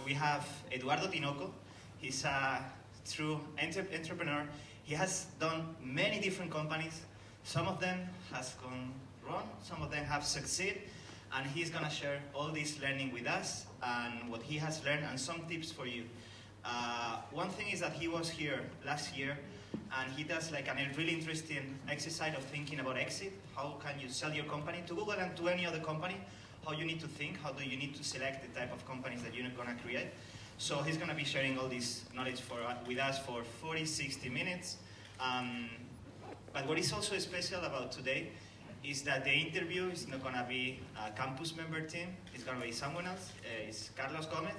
we have Eduardo Tinoco. He's a true entrepreneur. He has done many different companies. Some of them has gone wrong, some of them have succeeded, and he's gonna share all this learning with us and what he has learned and some tips for you. One thing is that he was here last year and he does like a really interesting exercise of thinking about exit. How can you sell your company to Google and to any other company? How you need to think, how do you need to select the type of companies that you're gonna create. So he's gonna be sharing all this knowledge with us for 40-60 minutes. But what is also special about today is that the interview is not gonna be a campus member team, it's gonna be someone else. It's Carlos Gomez.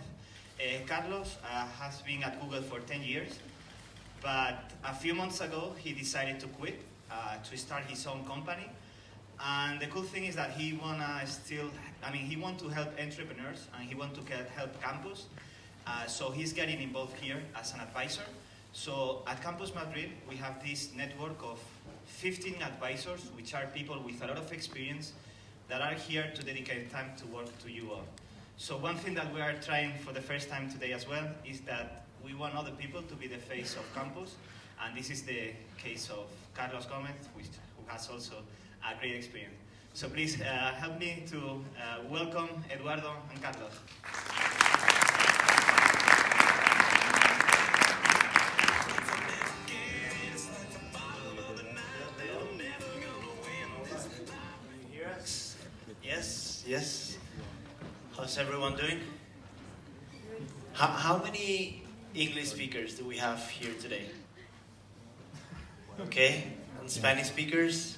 Carlos has been at Google for 10 years, but a few months ago he decided to quit to start his own company. And the cool thing is that he he wants to help entrepreneurs and he wants to help campus. So he's getting involved here as an advisor. So at Campus Madrid, we have this network of 15 advisors, which are people with a lot of experience that are here to dedicate time to work to you all. So one thing that we are trying for the first time today as well is that we want other people to be the face of campus. And this is the case of Carlos Gomez, who has also a great experience. So please help me to welcome Eduardo and Carlos. Yes. How's everyone doing? How many English speakers do we have here today? Okay, and Spanish speakers?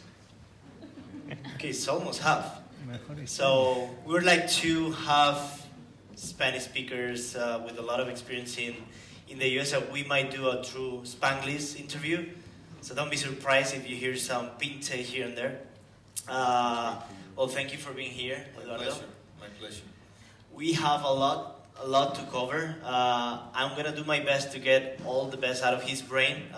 Okay, it's almost half. So we would like to have Spanish speakers with a lot of experience in the US. We might do a true Spanglish interview. So don't be surprised if you hear some pinte here and there. Well, thank you for being here, Eduardo. My pleasure. We have a lot to cover. I'm gonna do my best to get all the best out of his brain.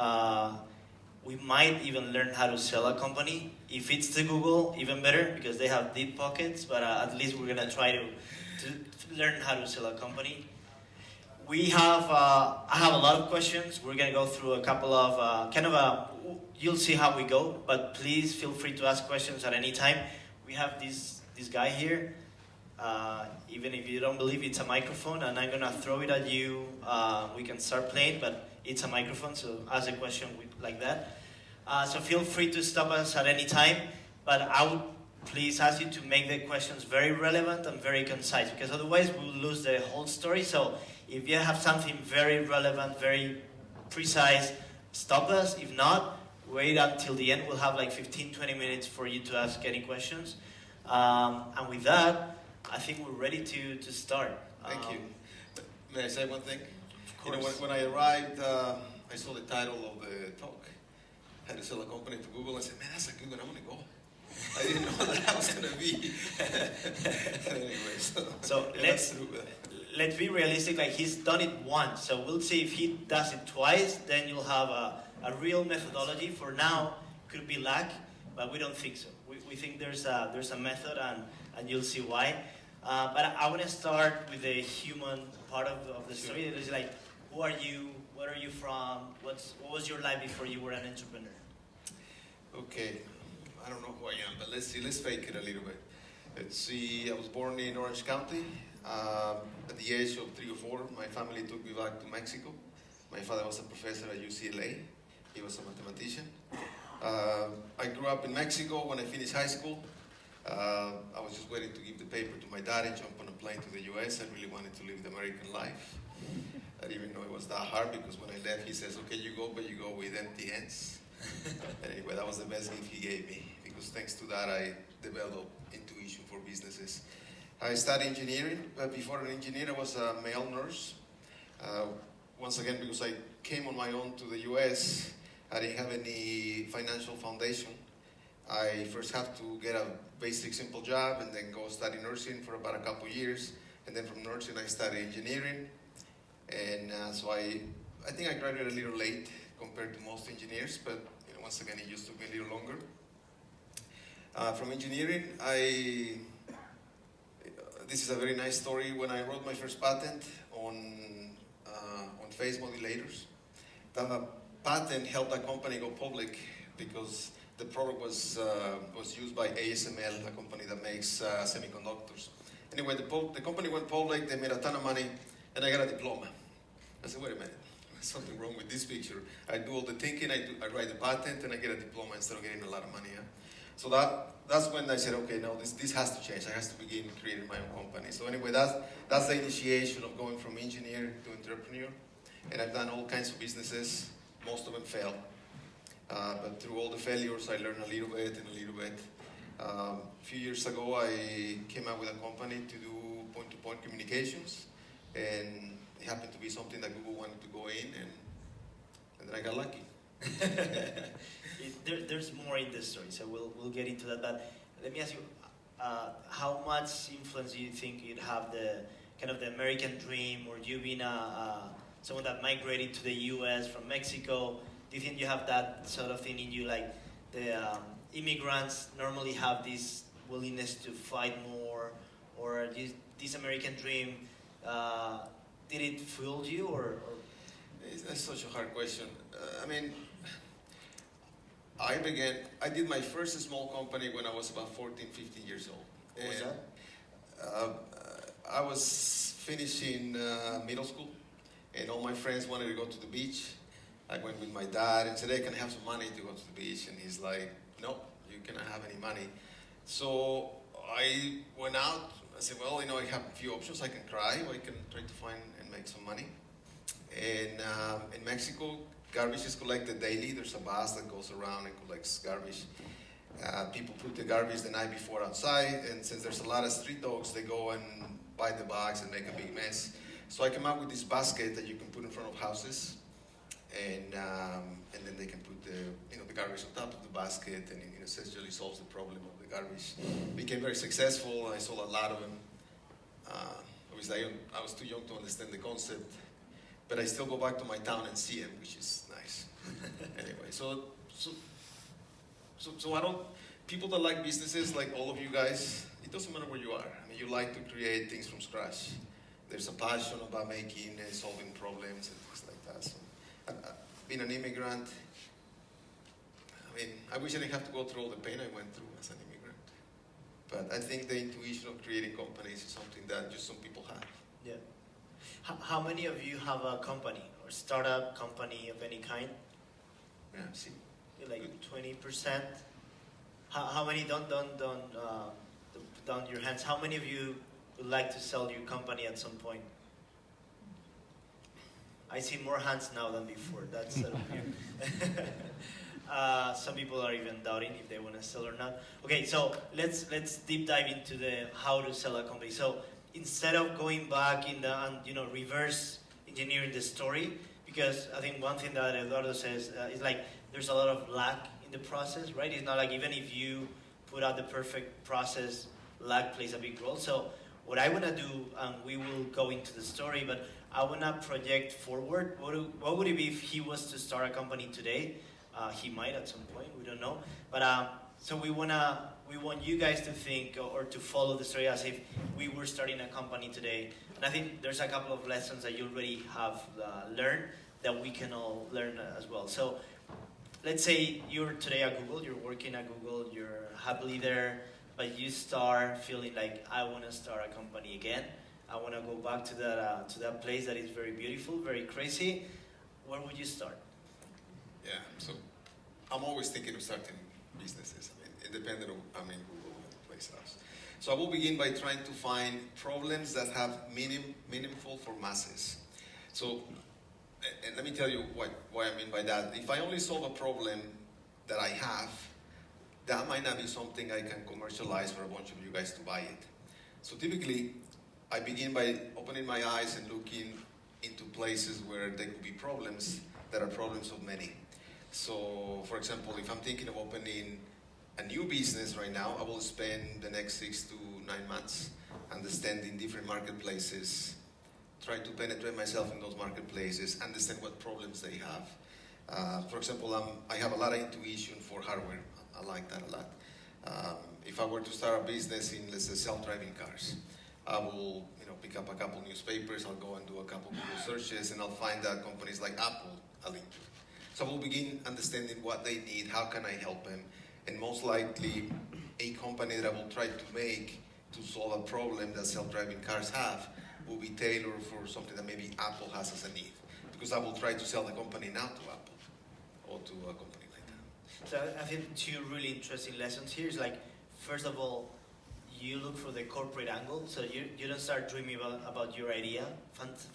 We might even learn how to sell a company. If it's to Google, even better, because they have deep pockets, but at least we're gonna try to learn how to sell a company. I have a lot of questions. We're gonna go through a couple of you'll see how we go, but please feel free to ask questions at any time. We have this guy here, even if you don't believe it's a microphone, and I'm gonna throw it at you. We can start playing, but it's a microphone, so ask a question like that. So feel free to stop us at any time, but I would please ask you to make the questions very relevant and very concise, because otherwise we'll lose the whole story. So if you have something very relevant, very precise, stop us. If not, wait until the end. We'll have like 15-20 minutes for you to ask any questions. And with that, I think we're ready to start. Thank you. May I say one thing? Of course. You know, when I arrived, I saw the title of the talk. How to sell a company to Google. I said, man, that's a good one. I want to go. I didn't know that I was going to be. Anyway, so let's be realistic. Like, he's done it once, so we'll see if he does it twice. Then you'll have a real methodology. For now, could be luck, but we don't think so. We think there's a method, and you'll see why. But I want to start with the human part of the story. It is like, who are you? Where are you from? What was your life before you were an entrepreneur? Okay, I don't know who I am, but let's see. Let's fake it a little bit. Let's see. I was born in Orange County. At the age of 3 or 4, my family took me back to Mexico. My father was a professor at UCLA. He was a mathematician. I grew up in Mexico. When I finished high school, I was just waiting to give the paper to my dad and jump on a plane to the US. I really wanted to live the American life. I didn't even know it was that hard, because when I left, he says, okay, you go, but you go with empty hands. Anyway, that was the best gift he gave me, because thanks to that, I developed intuition for businesses. I studied engineering, but before an engineer, I was a male nurse. Once again, because I came on my own to the US, I didn't have any financial foundation. I first had to get a basic, simple job and then go study nursing for about a couple years. And then from nursing, I studied engineering. And so I think I graduated a little late compared to most engineers, but once again, it just took me a little longer. From engineering, this is a very nice story. When I wrote my first patent on phase modulators, that patent helped a company go public because the product was used by ASML, a company that makes semiconductors. Anyway, the company went public, they made a ton of money, and I got a diploma. I said, wait a minute, there's something wrong with this picture. I do all the thinking, I write the patent, and I get a diploma instead of getting a lot of money. Yeah? So that's when I said, okay, no, this has to change. I have to begin creating my own company. So anyway, that's the initiation of going from engineer to entrepreneur. And I've done all kinds of businesses. Most of them fail. But through all the failures, I learned a little bit and a little bit. A few years ago, I came up with a company to do point-to-point communications. And it happened to be something that Google wanted to go in, and then I got lucky. There's more in this story, so we'll get into that. But let me ask you, how much influence do you think it have the kind of the American dream, or you being someone that migrated to the U.S. from Mexico? Do you think you have that sort of thing in you, like the immigrants normally have this willingness to fight more, or this American dream? Did it fool you, or? That's such a hard question. I mean, I did my first small company when I was about 14, 15 years old. What was that? I was finishing middle school, and all my friends wanted to go to the beach. I went with my dad and said, hey, can I have some money to go to the beach? And he's like, no, you cannot have any money. So I went out. I said, well, I have a few options. I can cry, or I can try to find and make some money. And in Mexico, garbage is collected daily. There's a bus that goes around and collects garbage. People put the garbage the night before outside, and since there's a lot of street dogs, they go and bite the bags and make a big mess. So I came up with this basket that you can put in front of houses, and then they can put the garbage on top of the basket, and it essentially solves the problem of the garbage. Became very successful. I sold a lot of them. Obviously, I was too young to understand the concept, but I still go back to my town and see them, which is nice. Anyway, so I don't. People that like businesses, like all of you guys, it doesn't matter where you are. I mean, you like to create things from scratch. There's a passion about making and solving problems and things like that. So, being an immigrant, I mean, I wish I didn't have to go through all the pain I went through as an immigrant. But I think the intuition of creating companies is something that just some people have. Yeah. How many of you have a company or startup company of any kind? Yeah, see. Like 20%. How many don't down your hands? How many of you would like to sell your company at some point? I see more hands now than before. That's some people are even doubting if they want to sell or not. Okay, so let's deep dive into the how to sell a company. So instead of going back in the reverse engineering the story, because I think one thing that Eduardo says is like there's a lot of luck in the process, right? It's not like even if you put out the perfect process, luck plays a big role. So what I want to do, we will go into the story, but I want to project forward. What would it be if he was to start a company today? He might at some point, we don't know. But so we want you guys to think or to follow the story as if we were starting a company today. And I think there's a couple of lessons that you already have learned that we can all learn as well. So let's say you're today at Google, you're working at Google, you're happily there, but you start feeling like, I want to start a company again. I want to go back to that place that is very beautiful, very crazy. Where would you start? Yeah, so I'm always thinking of starting businesses, independent of Google and place else. So I will begin by trying to find problems that have meaningful for masses. So, and let me tell you what I mean by that. If I only solve a problem that I have, that might not be something I can commercialize for a bunch of you guys to buy it. So typically, I begin by opening my eyes and looking into places where there could be problems that are problems of many. So, for example, if I'm thinking of opening a new business right now, I will spend the next 6 to 9 months understanding different marketplaces, try to penetrate myself in those marketplaces, understand what problems they have. For example, I have a lot of intuition for hardware. I like that a lot. If I were to start a business in, let's say, self-driving cars, I will, pick up a couple newspapers, I'll go and do a couple Google searches, and I'll find that companies like Apple a link to it. So I will begin understanding what they need, how can I help them, and most likely a company that I will try to make to solve a problem that self-driving cars have will be tailored for something that maybe Apple has as a need. Because I will try to sell the company now to Apple or to a company like that. So I think two really interesting lessons here is like, first of all, you look for the corporate angle. So you don't start dreaming about your idea,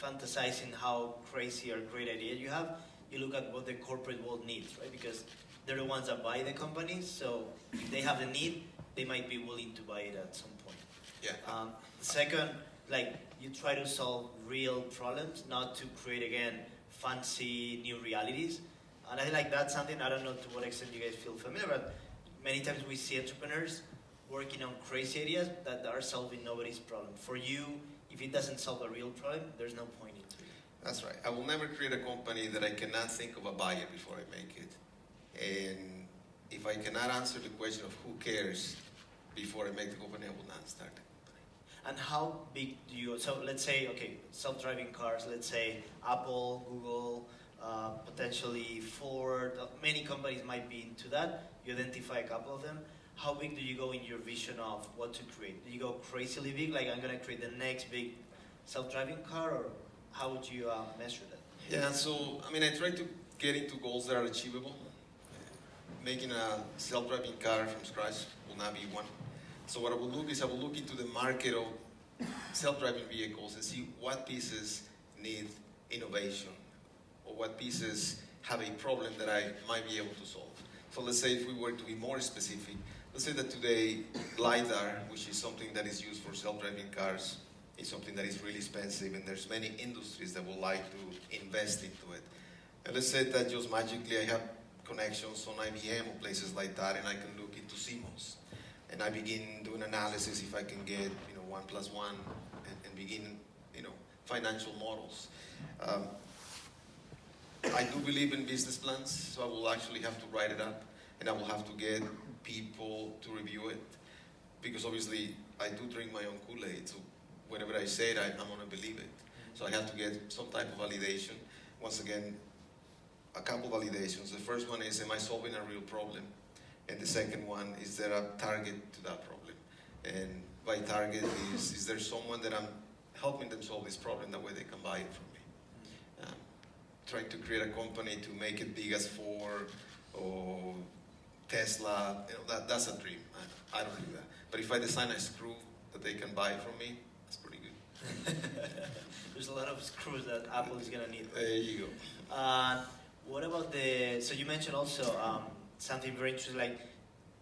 fantasizing how crazy or great idea you have. You look at what the corporate world needs, right? Because they're the ones that buy the companies. So if they have the need, they might be willing to buy it at some point. Yeah. Second, like you try to solve real problems, not to create again fancy new realities. And I think like that's something, I don't know to what extent you guys feel familiar, but many times we see entrepreneurs working on crazy ideas that are solving nobody's problem. For you, if it doesn't solve a real problem, there's no point into it. That's right. I will never create a company that I cannot think of a buyer before I make it. And if I cannot answer the question of who cares before I make the company, I will not start the company. And how big do you, so let's say, okay, self-driving cars, let's say Apple, Google, potentially Ford, many companies might be into that. You identify a couple of them. How big do you go in your vision of what to create? Do you go crazily big, like I'm going to create the next big self-driving car, or how would you measure that? Yeah, so, I try to get into goals that are achievable. Making a self-driving car from scratch will not be one. So what I will look is, I will look into the market of self-driving vehicles and see what pieces need innovation, or what pieces have a problem that I might be able to solve. So let's say if we were to be more specific, let's say that today LiDAR, which is something that is used for self-driving cars, is something that is really expensive, and there's many industries that would like to invest into it. And let's say that just magically I have connections on IBM or places like that, and I can look into SEMANALMENTE. And I begin doing analysis if I can get 1 + 1 and begin financial models. I do believe in business plans, so I will actually have to write it up, and I will have to get people to review it, because obviously I do drink my own Kool-Aid, so whenever I say it, I'm going to believe it. So I have to get some type of validation. Once again, a couple validations. The first one is, am I solving a real problem? And the second one, is there a target to that problem? And by target is there someone that I'm helping them solve this problem, that way they can buy it from me? Trying to create a company to make it big as Ford or Tesla, that's a dream. I don't do that. But if I design a screw that they can buy from me, that's pretty good. There's a lot of screws that Apple is going to need. There you go. What about so you mentioned also something very interesting, like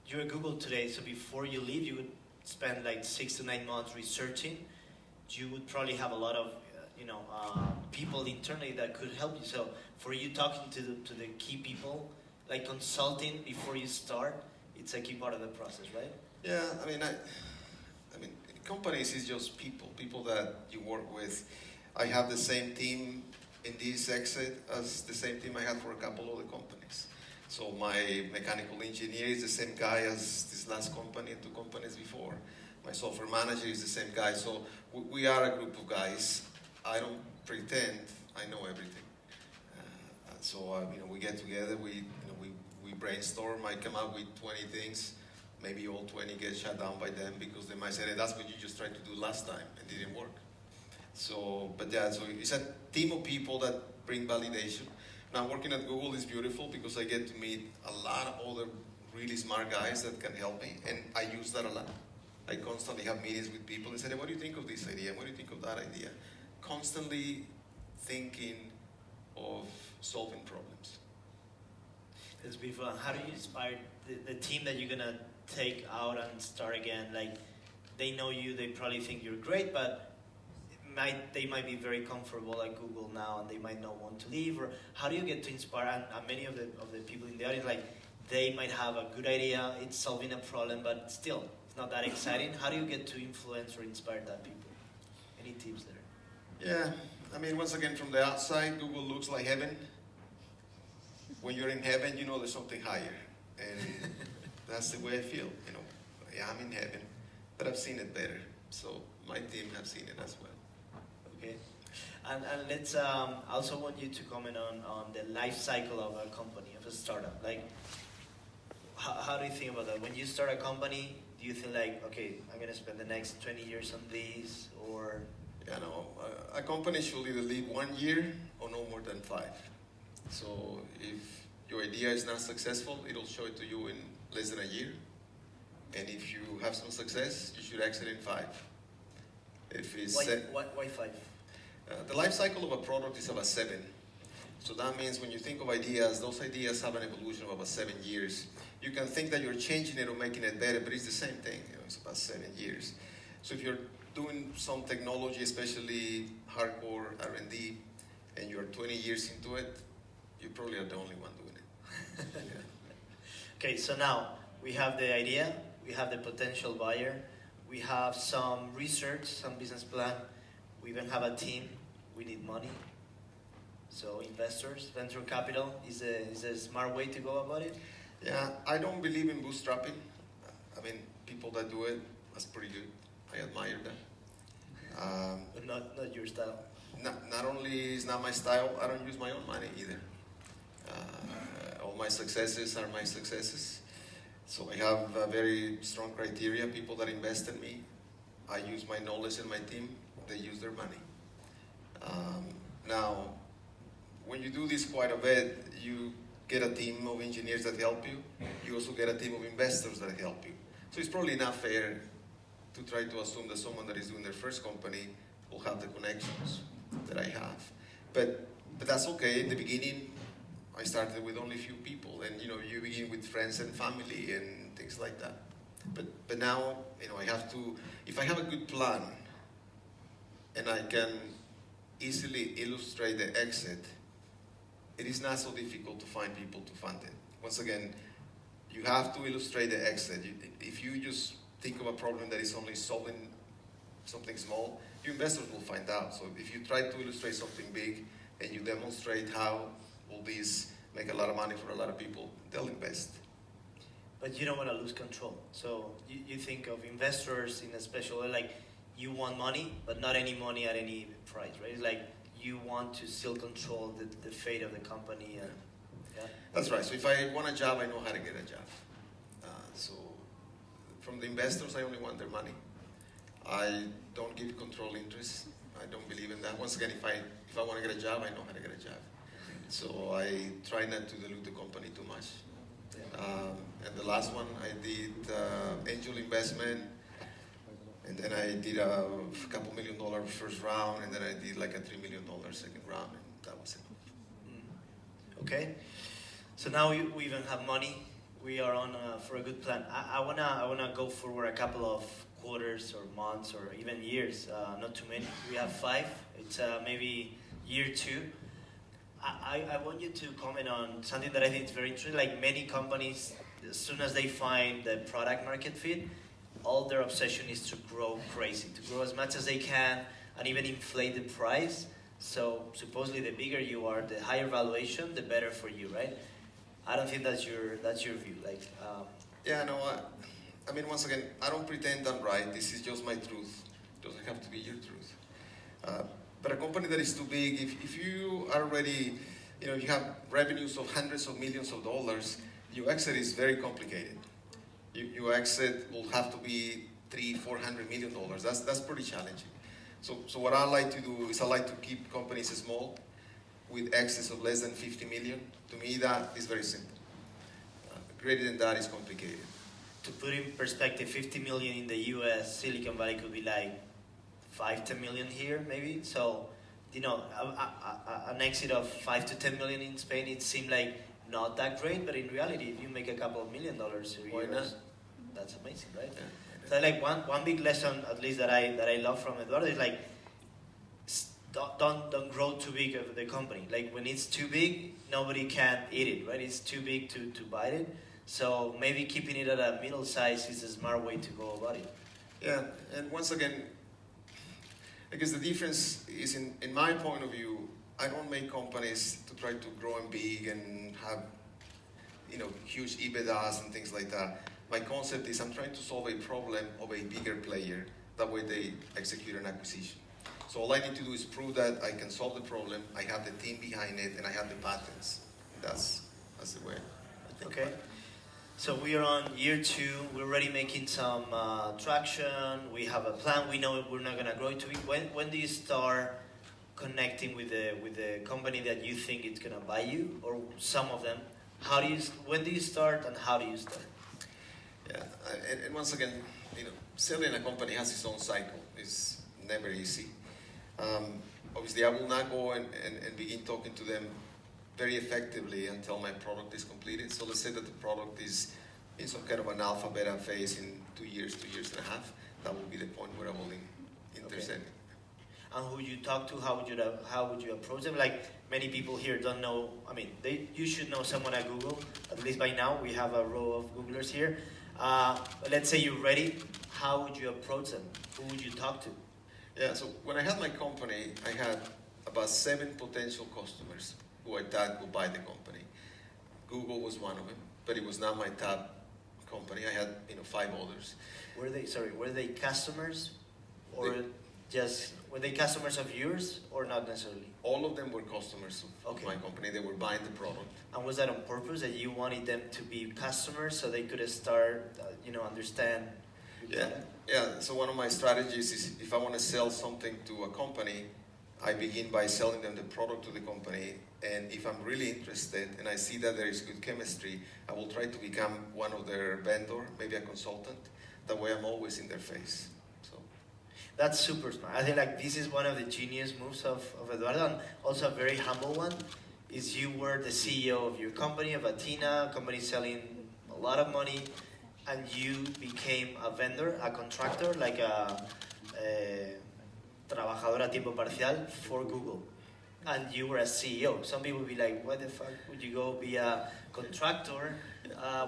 you're at Google today, so before you leave, you would spend like 6 to 9 months researching. You would probably have a lot of people internally that could help you. So for you talking to the key people, like consulting before you start, it's a key part of the process, right? Yeah, companies is just people that you work with. I have the same team in this exit as the same team I had for a couple of the companies. So my mechanical engineer is the same guy as this last company and 2 companies before. My software manager is the same guy. So we are a group of guys. I don't pretend I know everything. We get together, we brainstorm. I come up with 20 things. Maybe all 20 get shut down by them, because they might say, hey, that's what you just tried to do last time and it didn't work. So it's a team of people that bring validation. Now, working at Google is beautiful because I get to meet a lot of other really smart guys that can help me, and I use that a lot. I constantly have meetings with people and say, hey, what do you think of this idea? What do you think of that idea? Constantly thinking of solving problems. It's beautiful. And how do you inspire the team that you're going to take out and start again? Like, they know you, they probably think you're great, but they might be very comfortable at Google now, and they might not want to leave. Or how do you get to inspire? And many of the people in the audience, like, they might have a good idea, it's solving a problem, but still, it's not that exciting. How do you get to influence or inspire that people? Any tips there? Yeah, once again, from the outside, Google looks like heaven. When you're in heaven, you know there's something higher. And that's the way I feel. Yeah, I'm in heaven, but I've seen it better. So my team have seen it as well. Okay. And let's also want you to comment on the life cycle of a company, of a startup. Like, how do you think about that? When you start a company, do you think like, okay, I'm going to spend the next 20 years on this, or? Yeah, no, a company should either live 1 year or no more than 5. So if your idea is not successful, it'll show it to you in less than a year. And if you have some success, you should exit in 5. If it's why 5? The life cycle of a product is about 7. So that means when you think of ideas, those ideas have an evolution of about 7 years. You can think that you're changing it or making it better, but it's the same thing. It's about 7 years. So if you're doing some technology, especially hardcore R&D, and you're 20 years into it, you probably are the only one doing it. Yeah. Okay, so now we have the idea, we have the potential buyer, we have some research, some business plan, we even have a team, we need money. So investors, venture capital is a smart way to go about it? Yeah, I don't believe in bootstrapping. I mean, people that do it, that's pretty good. I admire that. But not your style. Not only is not my style, I don't use my own money either. All my successes are my successes. So I have a very strong criteria. People that invest in me, I use my knowledge and my team, they use their money. Now, when you do this quite a bit, you get a team of engineers that help you. You also get a team of investors that help you. So it's probably not fair to try to assume that someone that is doing their first company will have the connections that I have. But that's okay. In the beginning, I started with only a few people, and you begin with friends and family and things like that. But now, I have to, if I have a good plan and I can easily illustrate the exit, it is not so difficult to find people to fund it. Once again, you have to illustrate the exit. If you just think of a problem that is only solving something small, your investors will find out. So if you try to illustrate something big and you demonstrate how will this make a lot of money for a lot of people, they'll invest. But you don't want to lose control. So you think of investors in a special way, like you want money, but not any money at any price, right? It's like you want to still control the fate of the company. And, yeah. That's right. So if I want a job, I know how to get a job. So from the investors, I only want their money. I don't give control interest. I don't believe in that. Once again, if I want to get a job, I know how to get a job. So I try not to dilute the company too much. And the last one, I did angel investment, and then I did a couple $1 million first round, and then I did like a $3 million second round, and that was it. Okay, so now we even have money. We are on for a good plan. I wanna go forward a couple of quarters or months or even years. Not too many. We have 5. It's maybe year 2. I want you to comment on something that I think is very interesting. Like many companies, as soon as they find the product market fit, all their obsession is to grow crazy, to grow as much as they can and even inflate the price. So supposedly the bigger you are, the higher valuation, the better for you, right? I don't think that's your view. Like, Yeah, no, I mean, once again, I don't pretend I'm right. This is just my truth. It doesn't have to be your truth. But a company that is too big, if you are already, you have revenues of hundreds of millions of dollars, your exit is very complicated. Your exit will have to be $300-400 million. That's pretty challenging. So what I like to do is I like to keep companies small with exits of less than 50 million. To me, that is very simple. Greater than that is complicated. To put in perspective, 50 million in the US, Silicon Valley could be like 5-10 million here, maybe. So, an exit of 5 to 10 million in Spain, it seemed like not that great, but in reality, if you make a couple of $1 million a year, that's amazing, right? Yeah. So, like one big lesson, at least that I love from Eduardo, is like don't grow too big of the company. Like when it's too big, nobody can eat it, right? It's too big to bite it. So maybe keeping it at a middle size is a smart way to go about it. Yeah, and once again, I guess the difference is in my point of view, I don't make companies to try to grow and big and have, huge EBITDAs and things like that. My concept is I'm trying to solve a problem of a bigger player That way they execute an acquisition. So all I need to do is prove that I can solve the problem, I have the team behind it, and I have the patents. That's the way I think. Okay. So we are on year 2. We're already making some traction. We have a plan. We know we're not going to grow it to be. When do you start connecting with the company that you think it's going to buy you, or some of them? When do you start, and how do you start? Yeah, and once again, selling a company has its own cycle. It's never easy. Obviously, I will not go and begin talking to them very effectively until my product is completed. So let's say that the product is in some kind of an alpha beta phase in 2 years, 2 years and a half. That will be the point where I will intercept. Okay. And who you talk to, how would you approach them? Like, many people here don't know, you should know someone at Google. At least by now, we have a row of Googlers here. But let's say you're ready, how would you approach them? Who would you talk to? Yeah, so when I had my company, I had about 7 potential customers who I thought would buy the company. Google was one of them, but it was not my top company. I had 5 others. Were they customers, or were they customers of yours, or not necessarily? All of them were customers of my company. They were buying the product. And was that on purpose, that you wanted them to be customers so they could start, understand? Yeah. So one of my strategies is, if I want to sell something to a company, I begin by selling them the product to the company. And if I'm really interested and I see that there is good chemistry, I will try to become one of their vendor, maybe a consultant. That way I'm always in their face. So that's super smart. I think this is one of the genius moves of Eduardo, and also a very humble one, is you were the CEO of your company, of Athena, a company selling a lot of money, and you became a vendor, a contractor, like a trabajador a tiempo parcial for Google. And you were a CEO. Some people would be like, why the fuck would you go be a contractor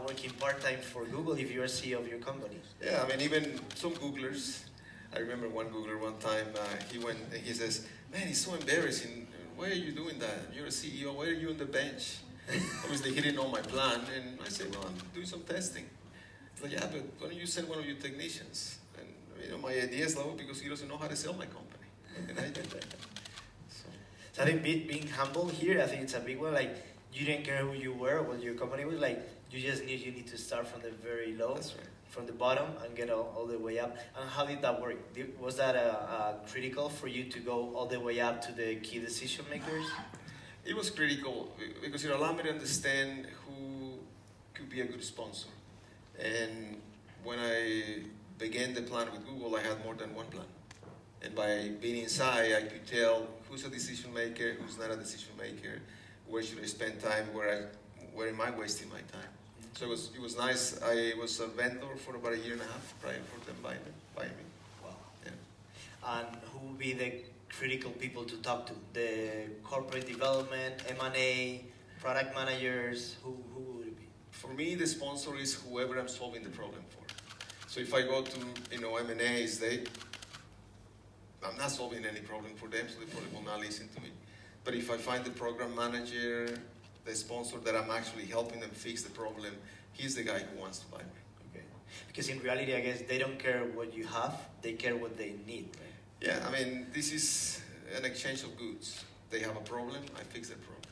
working part-time for Google if you're a CEO of your company? Yeah, even some Googlers, I remember one Googler one time, he went and he says, man, it's so embarrassing. Why are you doing that? You're a CEO, why are you on the bench? Obviously, he didn't know my plan, and I said, well, I'm doing some testing. He's like, yeah, but why don't you send one of your technicians? And my idea is low because he doesn't know how to sell my company. And I did that. So I think being humble here, I think it's a big one. Like, you didn't care who you were, what your company was. Like, you just knew you need to start from the very low, That's right. from the bottom, and get all the way up. And how did that work? Was that critical for you to go all the way up to the key decision makers? It was critical because it allowed me to understand who could be a good sponsor. And when I began the plan with Google, I had more than one plan. And by being inside, I could tell who's a decision maker, who's not a decision maker, where should I spend time, where am I wasting my time. So it was nice. I was a vendor for about 1.5 years prior for them buying me. Wow. Yeah. And who would be the critical people to talk to? The corporate development, M&A, product managers, who would it be? For me, the sponsor is whoever I'm solving the problem for. So if I go to M&As, I'm not solving any problem for them, so they probably will not listen to me. But if I find the program manager, the sponsor that I'm actually helping them fix the problem, he's the guy who wants to buy me. Okay. Because in reality, I guess they don't care what you have, they care what they need, right? Yeah, this is an exchange of goods. They have a problem, I fix their problem.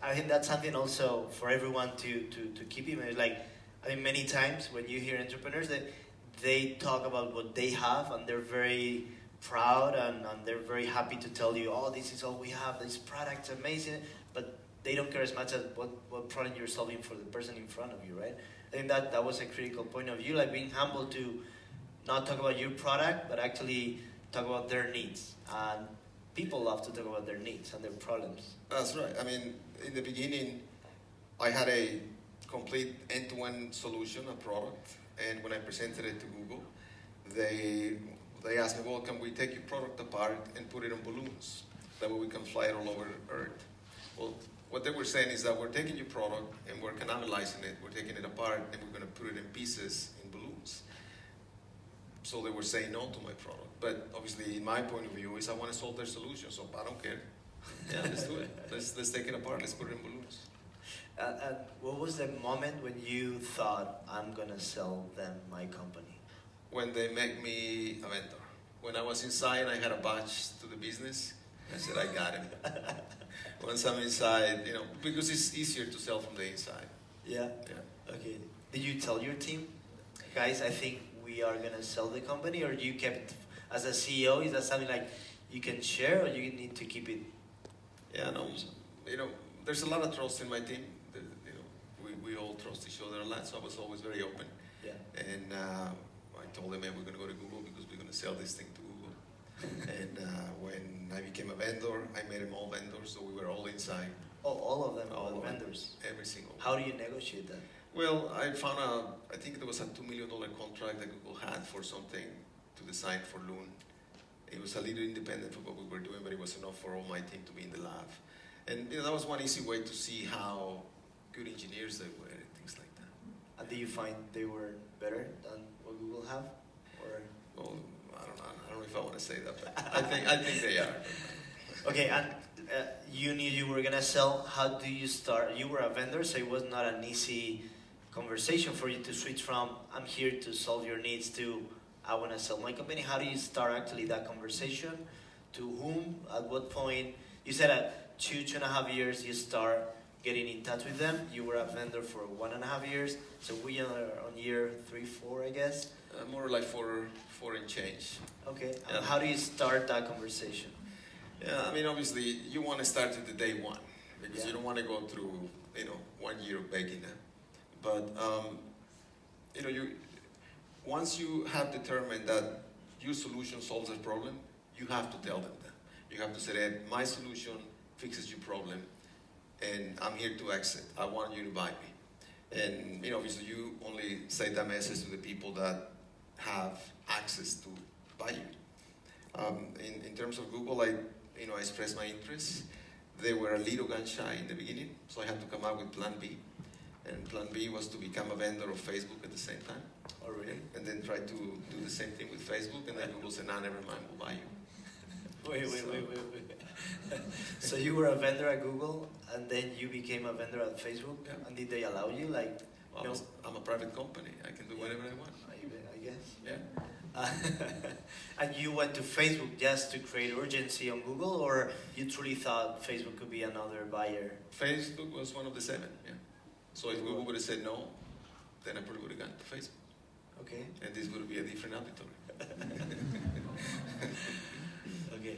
I think that's something also for everyone to keep in mind. Like, many times when you hear entrepreneurs, that they talk about what they have, and they're very proud, and they're very happy to tell you, oh, this is all we have, this product's amazing, but they don't care as much as what problem you're solving for the person in front of you, right? I think that was a critical point of view, like being humble to not talk about your product, but actually talk about their needs. And people love to talk about their needs and their problems. That's right. In the beginning, I had a complete end-to-end solution, a product, and when I presented it to Google, they asked me, well, can we take your product apart and put it on balloons? That way we can fly it all over Earth. Well, what they were saying is that we're taking your product and we're cannibalizing it, we're taking it apart, and we're going to put it in pieces in balloons. So they were saying no to my product. But obviously, in my point of view, is I want to solve their solution, so I don't care. Yeah, let's do it. Let's take it apart, let's put it in balloons. What was the moment when you thought, I'm going to sell them my company? when they make me a vendor. When I was inside, I had a badge to the business. I said, I got him. Once I'm inside, you know, because it's easier to sell from the inside. Yeah? Yeah. Okay. Did you tell your team, guys, I think we are going to sell the company, or you kept, as a CEO, is that something like you can share, or you need to keep it? Yeah, no, you know, there's a lot of trust in my team. You know, we all trust each other a lot, so I was always very open. Yeah. And I told them, hey, we're going to go to Google because we're going to sell this thing to Google. And when I became a vendor, I made them all vendors, so we were all inside. Oh, all of them All are of them. vendors. Every single one. How do you negotiate that? Well, I found I think there was a $2 million contract that Google had for something to design for Loon. It was a little independent from what we were doing, but it was enough for all my team to be in the lab. And you know, that was one easy way to see how good engineers they were and things like that. And do you find they were better than what Google have? Or? Well, I don't know if I want to say that, but I think they are. Okay, and you knew you were gonna sell. How do you start? You were a vendor, so it was not an easy conversation for you to switch from I'm here to solve your needs to I want to sell my company. How do you start actually that conversation? To whom? At what point? You said at 2.5 years you start getting in touch with them. You were a vendor for 1.5 years, so we are on year 3, 4, I guess. More like four and change. Okay. Yeah. And how do you start that conversation? Yeah, I mean, obviously, you want to start at the day one because Yeah. you don't want to go through, 1 year of begging them. But once you have determined that your solution solves a problem, you have to tell them that. You have to say that my solution fixes your problem, and I'm here to exit. I want you to buy me. And obviously, you only say that message to the people that have access to buy you. In terms of Google, I expressed my interest. They were a little gun shy in the beginning, so I had to come up with Plan B. And Plan B was to become a vendor of Facebook at the same time. Oh, really? And then try to do the same thing with Facebook, and then Google said, nah, never mind, we'll buy you. Wait. So you were a vendor at Google, and then you became a vendor at Facebook? Yeah. And did they allow you? Well, I'm a private company. I can do whatever I want. I guess. Yeah. And you went to Facebook just to create urgency on Google, or you truly thought Facebook could be another buyer? Facebook was one of the 7, yeah. So if Google would have said no, then I probably would have gone to Facebook. Okay. And this would be a different auditory. Okay.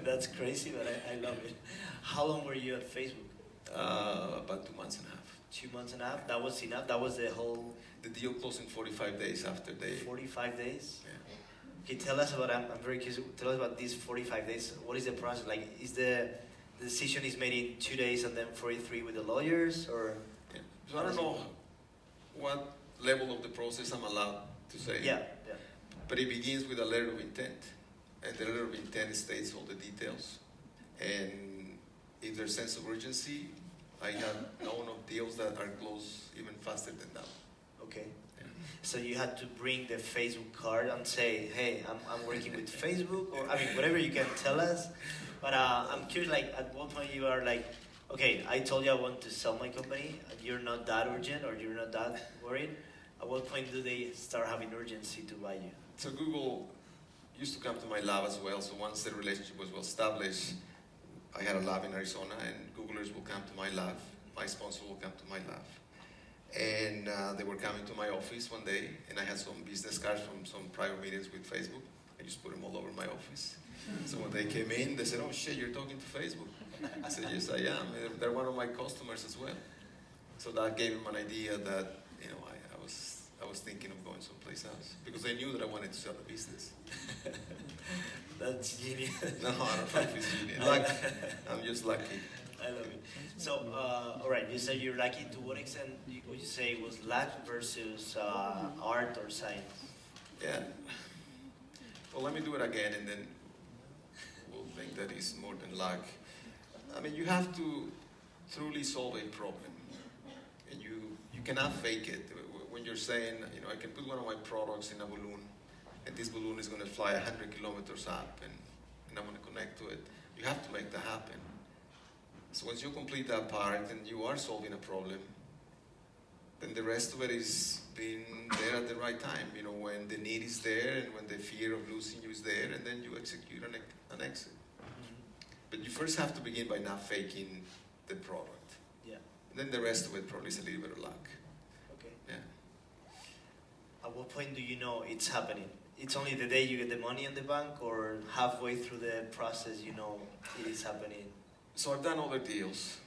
That's crazy, but I love it. How long were you at Facebook? About 2 months and a half. 2 months and a half? That was enough? That was the whole... The deal closed in 45 days after they... 45 days? Yeah. Okay, tell us about, I'm very curious, tell us about these 45 days. What is the process? Like, is the decision is made in 2 days and then 43 with the lawyers, or? Yeah. So I don't know what level of the process I'm allowed to say. Yeah. But it begins with a letter of intent. And the letter of intent states all the details. And if there's sense of urgency, I have known of deals that are closed even faster than that. Okay. Yeah. So you had to bring the Facebook card and say, hey, I'm working with Facebook, or I mean, whatever you can tell us. But I'm curious, like, at what point you are like, okay, I told you I want to sell my company, and you're not that urgent, or you're not that worried. At what point do they start having urgency to buy you? So Google used to come to my lab as well. So once the relationship was well established, I had a lab in Arizona, and Googlers will come to my lab. My sponsor will come to my lab. And they were coming to my office one day, and I had some business cards from some prior meetings with Facebook. I just put them all over my office. So when they came in, they said, oh shit, you're talking to Facebook. I said, yes, I am. They're one of my customers as well. So that gave them an idea that, I was thinking of going someplace else, because they knew that I wanted to sell the business. That's genius. No, I don't know if it's genius. Lucky. I'm just lucky. I love it. So, all right, you said you're lucky. To what extent would you say it was luck versus art or science? Yeah. Well, let me do it again, and then we'll think that it's more than luck. I mean, you have to truly solve a problem, and you cannot fake it. When you're saying, I can put one of my products in a balloon, and this balloon is going to fly 100 kilometers up, and I'm going to connect to it. You have to make that happen. So once you complete that part and you are solving a problem, then the rest of it is being there at the right time. You know, when the need is there and when the fear of losing you is there, and then you execute an exit. But you first have to begin by not faking the product. Yeah. And then the rest of it probably is a little bit of luck. Okay. Yeah. At what point do you know it's happening? It's only the day you get the money in the bank, or halfway through the process you know it is happening? So I've done other deals,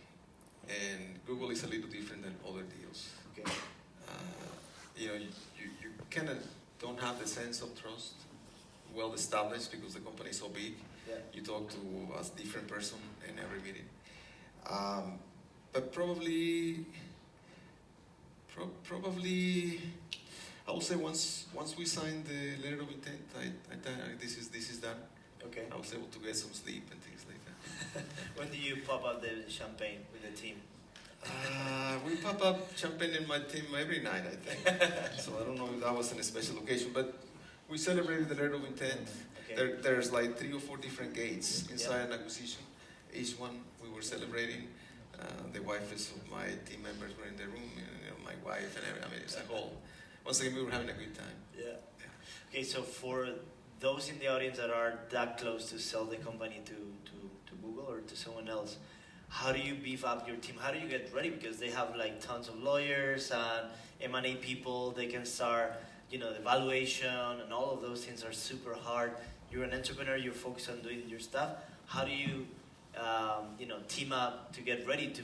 and Google is a little different than other deals. Okay. You know, you kind of don't have the sense of trust well established because the company is so big. Yeah. You talk to a different person in every meeting. But probably, I would say once we signed the letter of intent, this is done. Okay. I was able to get some sleep and things like that. When do you pop up the champagne with the team? We pop up champagne in my team every night, I think. So I don't know if that was on a special occasion, but we celebrated the letter of intent. Okay. There's like 3 or 4 different gates inside an acquisition. Each one we were celebrating. The wives of my team members were in the room, you know, my wife and everything. I mean, it's a whole. Once again, we were having a good time. Yeah. Okay, so for those in the audience that are that close to sell the company to Google or to someone else, how do you beef up your team? How do you get ready? Because they have like tons of lawyers and M&A people. They can start, you know, the valuation and all of those things are super hard. You're an entrepreneur. You're focused on doing your stuff. How do you, you know, team up to get ready to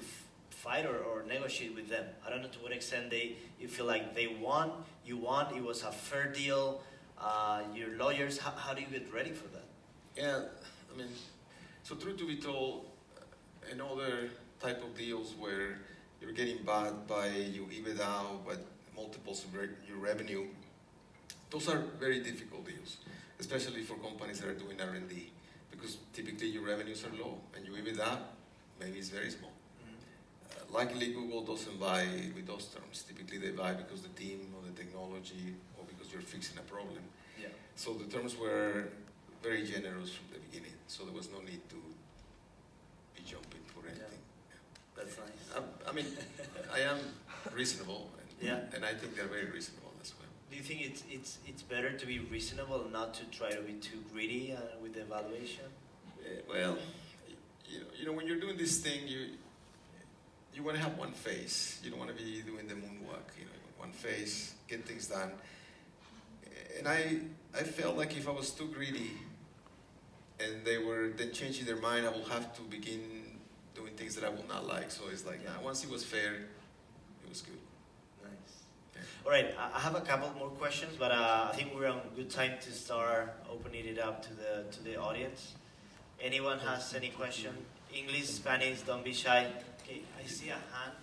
fight or negotiate with them? I don't know to what extent you feel like they won, you won, it was a fair deal. Your lawyers, how do you get ready for that? Yeah, I mean, so truth to be told, in other type of deals where you're getting bought by your EBITDA, but multiples of your revenue, those are very difficult deals, especially for companies that are doing R&D, because typically your revenues are low and your EBITDA maybe is very small. Luckily, Google doesn't buy with those terms. Typically, they buy because the team or the technology or because you're fixing a problem. Yeah. So the terms were very generous from the beginning, so there was no need to be jumping for anything. Yeah. That's nice. I mean, I am reasonable, and I think they're very reasonable as well. Do you think it's better to be reasonable and not to try to be too greedy with the evaluation? Well, you know, when you're doing this thing, you want to have one face. You don't want to be doing the moonwalk. You know, one face, get things done. And I felt like if I was too greedy, and they were then changing their mind, I will have to begin doing things that I will not like. So it's like, once it was fair, it was good. Nice. Yeah. All right, I have a couple more questions, but I think we're on good time to start opening it up to the audience. Anyone has any question? English, Spanish, don't be shy. Okay, I see a hand.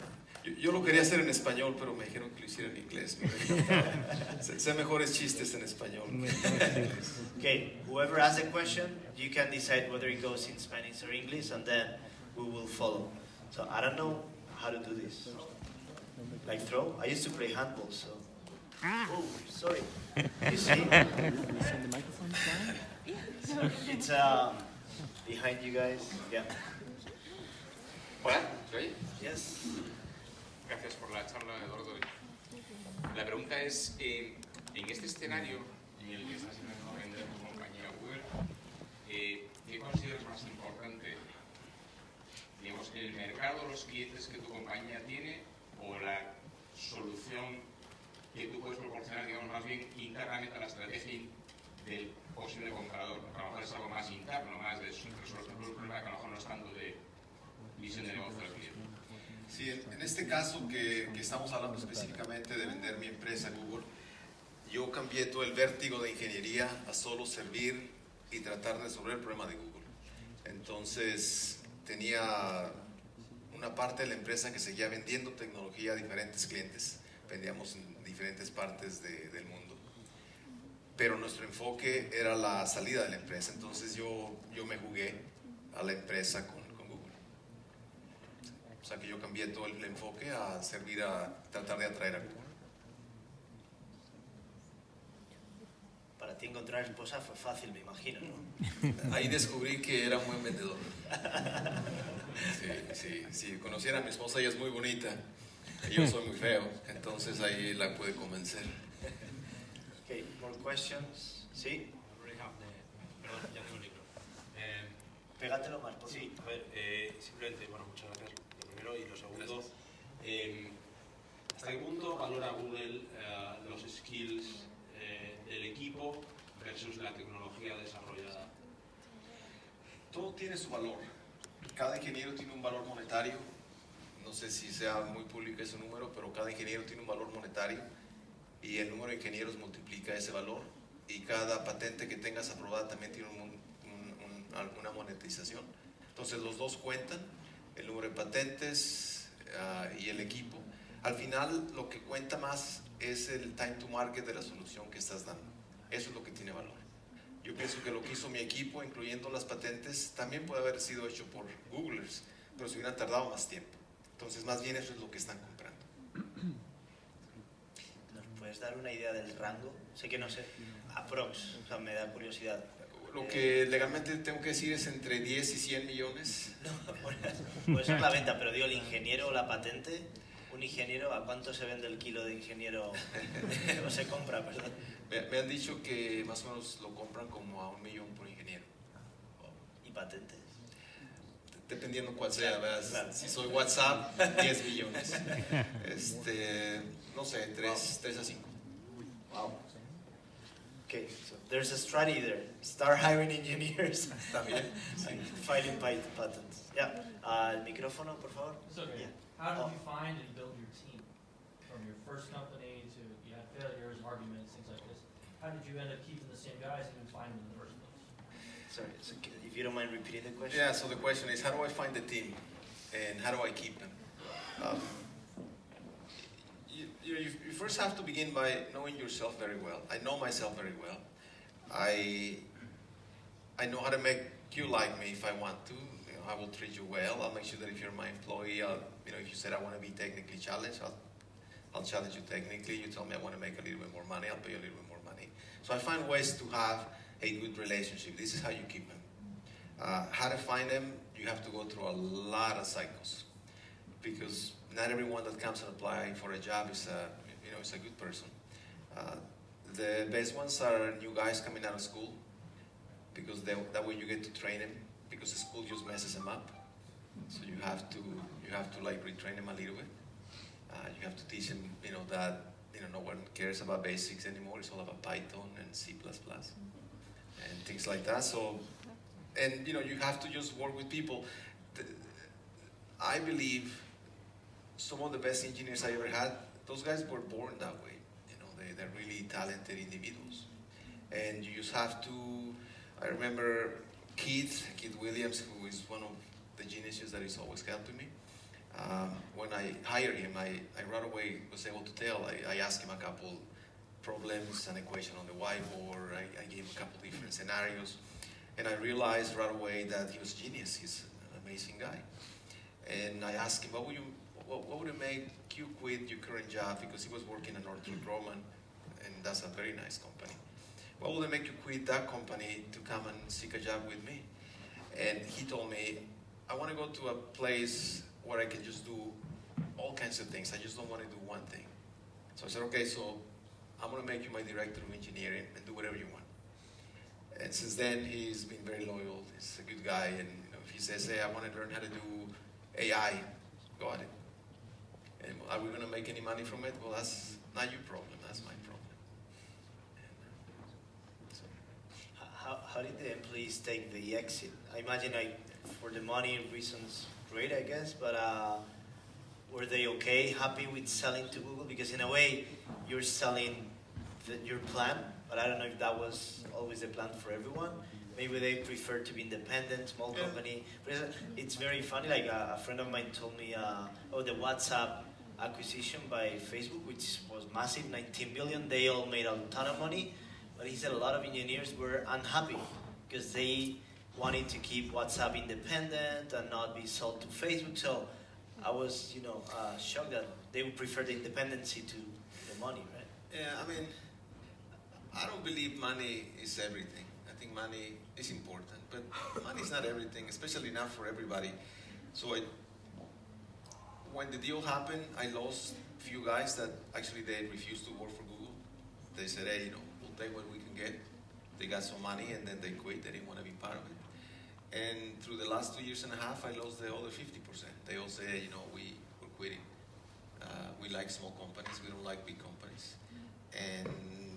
Yo lo quería hacer en español, pero me dijeron que lo hiciera en inglés. Sé mejores chistes en español. Okay, whoever has a question, you can decide whether it goes in Spanish or English, and then we will follow. So I don't know how to do this. Like throw? I used to play handball, so. Oh, sorry. You see? It's behind you guys. Yeah. Hola, ¿se oye? Yes. Gracias por la charla, Eduardo. La pregunta es, en este escenario en el que estás intentando vender tu compañía Uber, ¿qué consideras más importante? Digamos, ¿el mercado, los clientes que tu compañía tiene o la solución que tú puedes proporcionar, digamos, más bien internamente a la estrategia del posible comprador? A lo mejor es algo más interno, más de resolver el problema, que a lo mejor no es tanto de visión de negocio del cliente. Sí, en este caso que estamos hablando específicamente de vender mi empresa Google, yo cambié todo el vértigo de ingeniería a solo servir y tratar de resolver el problema de Google. Entonces tenía una parte de la empresa que seguía vendiendo tecnología a diferentes clientes, vendíamos en diferentes partes del mundo, pero nuestro enfoque era la salida de la empresa. Entonces yo me jugué a la empresa con O sea que yo cambié todo el enfoque a servir a tratar de atraer a Google. Para ti encontrar esposa fue fácil, me imagino, ¿no? Ahí descubrí que era un buen vendedor. Sí, conociera a mi esposa, ella es muy bonita. Yo soy muy feo, entonces ahí la pude convencer. Okay, more questions? ¿Sí? Perdón, ya tengo el micro. Pégatelo más, por Sí, a ver, simplemente, bueno, muchas gracias lo primero y lo segundo. ¿Hasta qué punto valora Google los skills del equipo versus la tecnología desarrollada? Todo tiene su valor. Cada ingeniero tiene un valor monetario. No sé si sea muy público ese número, pero cada ingeniero tiene un valor monetario y el número de ingenieros multiplica ese valor, y cada patente que tengas aprobada también tiene una monetización. Entonces los dos cuentan, el número de patentes y el equipo. Al final lo que cuenta más es el time to market de la solución que estás dando. Eso es lo que tiene valor. Yo pienso que lo que hizo mi equipo, incluyendo las patentes, también puede haber sido hecho por Googlers, pero se hubieran tardado más tiempo. Entonces más bien eso es lo que están comprando. ¿Nos puedes dar una idea del rango? Sé que no sé, aprox, o sea, me da curiosidad. Lo que legalmente tengo que decir es entre 10 y 100 millones. No, puede ser la venta, pero digo, el ingeniero o la patente, un ingeniero, ¿a cuánto se vende el kilo de ingeniero? O se compra, perdón. Me han dicho que más o menos lo compran como a 1 millón por ingeniero. ¿Y patentes? Dependiendo cuál sea, ¿verdad? Claro. Si soy WhatsApp, 10 millones. No sé, 3 a 5. Wow. Okay, so there's a strategy there. Start hiring engineers. También. And filing patents. Yeah. El micrófono, por favor. It's okay. Yeah. How did you find and build your team? From your first company to you had failures, arguments, things like this. How did you end up keeping the same guys and even find them in the first place? Sorry, so if you don't mind repeating the question. Yeah, so the question is, how do I find the team? And how do I keep them? You first have to begin by knowing yourself very well. I know myself very well. I know how to make you like me if I want to. You know, I will treat you well. I'll make sure that if you're my employee, if you said I want to be technically challenged, I'll challenge you technically. You tell me I want to make a little bit more money, I'll pay you a little bit more money. So I find ways to have a good relationship. This is how you keep them. How to find them, you have to go through a lot of cycles, because not everyone that comes and apply for a job is a good person. The best ones are new guys coming out of school, because that way you get to train them, because the school just messes them up. So you have to like retrain them a little bit. You have to teach them, that no one cares about basics anymore. It's all about Python and C++ and things like that. So, and you have to just work with people. I believe some of the best engineers I ever had, those guys were born that way. They're really talented individuals. And you just have to, I remember Keith Williams, who is one of the geniuses that is always helping me. When I hired him, I right away was able to tell. I asked him a couple problems, an equation on the whiteboard. I gave him a couple different scenarios. And I realized right away that he was genius. He's an amazing guy. And I asked him, what would it make you quit your current job? Because he was working at Northrop Grumman, and that's a very nice company. What would it make you quit that company to come and seek a job with me? And he told me, I want to go to a place where I can just do all kinds of things. I just don't want to do one thing. So I said, okay, so I'm going to make you my director of engineering and do whatever you want. And since then, he's been very loyal. He's a good guy. And if he says, hey, I want to learn how to do AI, go at it. And are we going to make any money from it? Well, that's not your problem. That's my problem. How did the employees take the exit? I imagine for the money reasons, great, I guess, but were they okay, happy with selling to Google? Because in a way, you're selling your plan, but I don't know if that was always the plan for everyone. Maybe they prefer to be independent, small company. But it's very funny, like a friend of mine told me, the WhatsApp acquisition by Facebook, which was massive, 19 billion, they all made a ton of money. But he said a lot of engineers were unhappy because they wanted to keep WhatsApp independent and not be sold to Facebook. So I was, shocked that they would prefer the independency to the money, right? Yeah, I mean, I don't believe money is everything. I think money is important, but money is not everything, especially not for everybody. So when the deal happened, I lost a few guys that actually they refused to work for Google. They said, hey, you know, we'll take what we can get. They got some money and then they quit. They didn't want to be part of it. And through the last 2.5 years, I lost the other 50%. They all say, hey, you know, we're quitting. We like small companies. We don't like big companies. And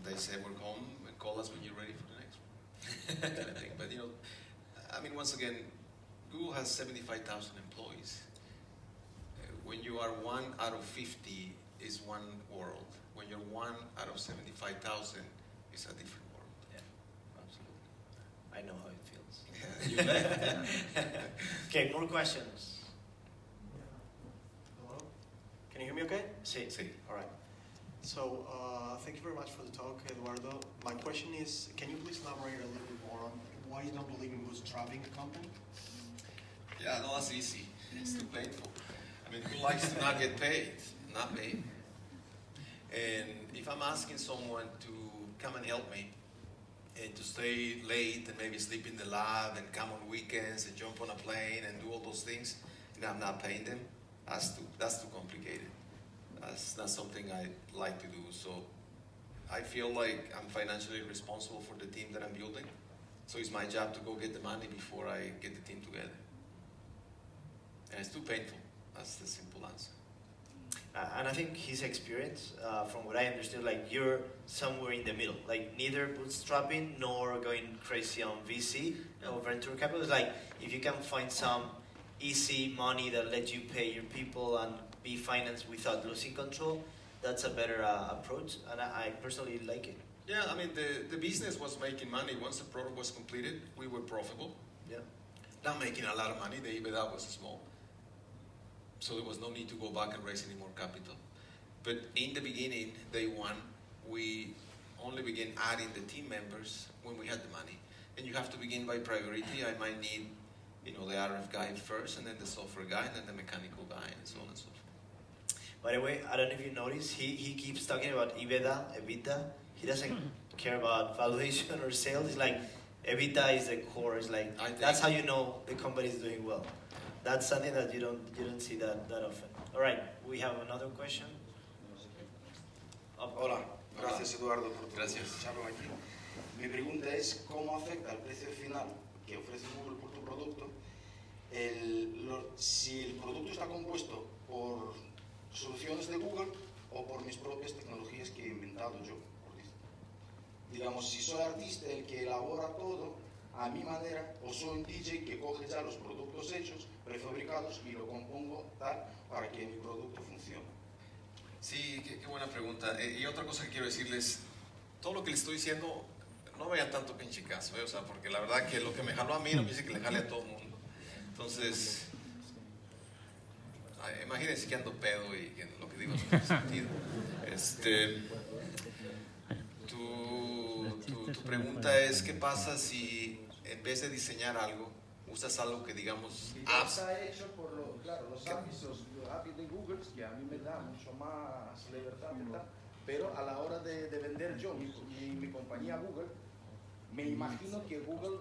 they say, work home and call us when you're ready for the next one. Kind of thing. But, you know, I mean, once again, Google has 75,000 employees. When you are 1 out of 50 is one world. When you're 1 out of 75,000, it's a different world. Yeah, absolutely. I know how it feels. You bet. Okay, more questions. Hello? Can you hear me okay? Sí. All right. So, thank you very much for the talk, Eduardo. My question is, can you please elaborate a little bit more on why you don't believe in bootstrapping a company? Yeah, no, that's easy. It's too painful. I mean, who likes to not get paid? Not me. And if I'm asking someone to come and help me, and to stay late and maybe sleep in the lab and come on weekends and jump on a plane and do all those things, and I'm not paying them, that's too complicated. That's not something I like to do. So I feel like I'm financially responsible for the team that I'm building. So it's my job to go get the money before I get the team together. And it's too painful. That's the simple answer. And I think his experience, from what I understood, like you're somewhere in the middle, like neither bootstrapping nor going crazy on VC or venture capital. It's like if you can find some easy money that lets you pay your people and be financed without losing control, that's a better approach, and I personally like it. Yeah, I mean, the business was making money. Once the product was completed, we were profitable. Yeah. Not making a lot of money. The EBITDA was small. So there was no need to go back and raise any more capital. But in the beginning, day one, we only began adding the team members when we had the money. And you have to begin by priority. I might need, you know, the RF guy first, and then the software guy, and then the mechanical guy, and so on and so forth. By the way, I don't know if you noticed, he keeps talking about EBITDA. He doesn't care about valuation or sales. It's like EBITDA is the core. It's like that's how you know the company is doing well. That's something that you don't see that often. All right, we have another question. Hola, gracias Eduardo por tu Gracias. charla aquí. Mi pregunta es cómo afecta el precio final que ofrece Google por tu producto, si el producto está compuesto por soluciones de Google o por mis propias tecnologías que he inventado yo. Digamos, si soy artista el que elabora todo a mi manera, o soy un DJ que coge ya los productos hechos, prefabricados, y lo compongo tal para que mi producto funcione. Sí, qué buena pregunta. Y otra cosa que quiero decirles, todo lo que les estoy diciendo, no vean tanto pinche caso, o sea, porque la verdad que lo que me jaló a mí no piense que le jale a todo el mundo. Entonces, imagínense que ando pedo y que lo que digo no tiene sentido. Tu pregunta es, ¿qué pasa si en vez de diseñar algo, usas algo que digamos apps? Está hecho por los APIs de Google, que a mí me da mucho más libertad, ¿verdad? Pero a la hora de vender yo mi compañía Google, me imagino que Google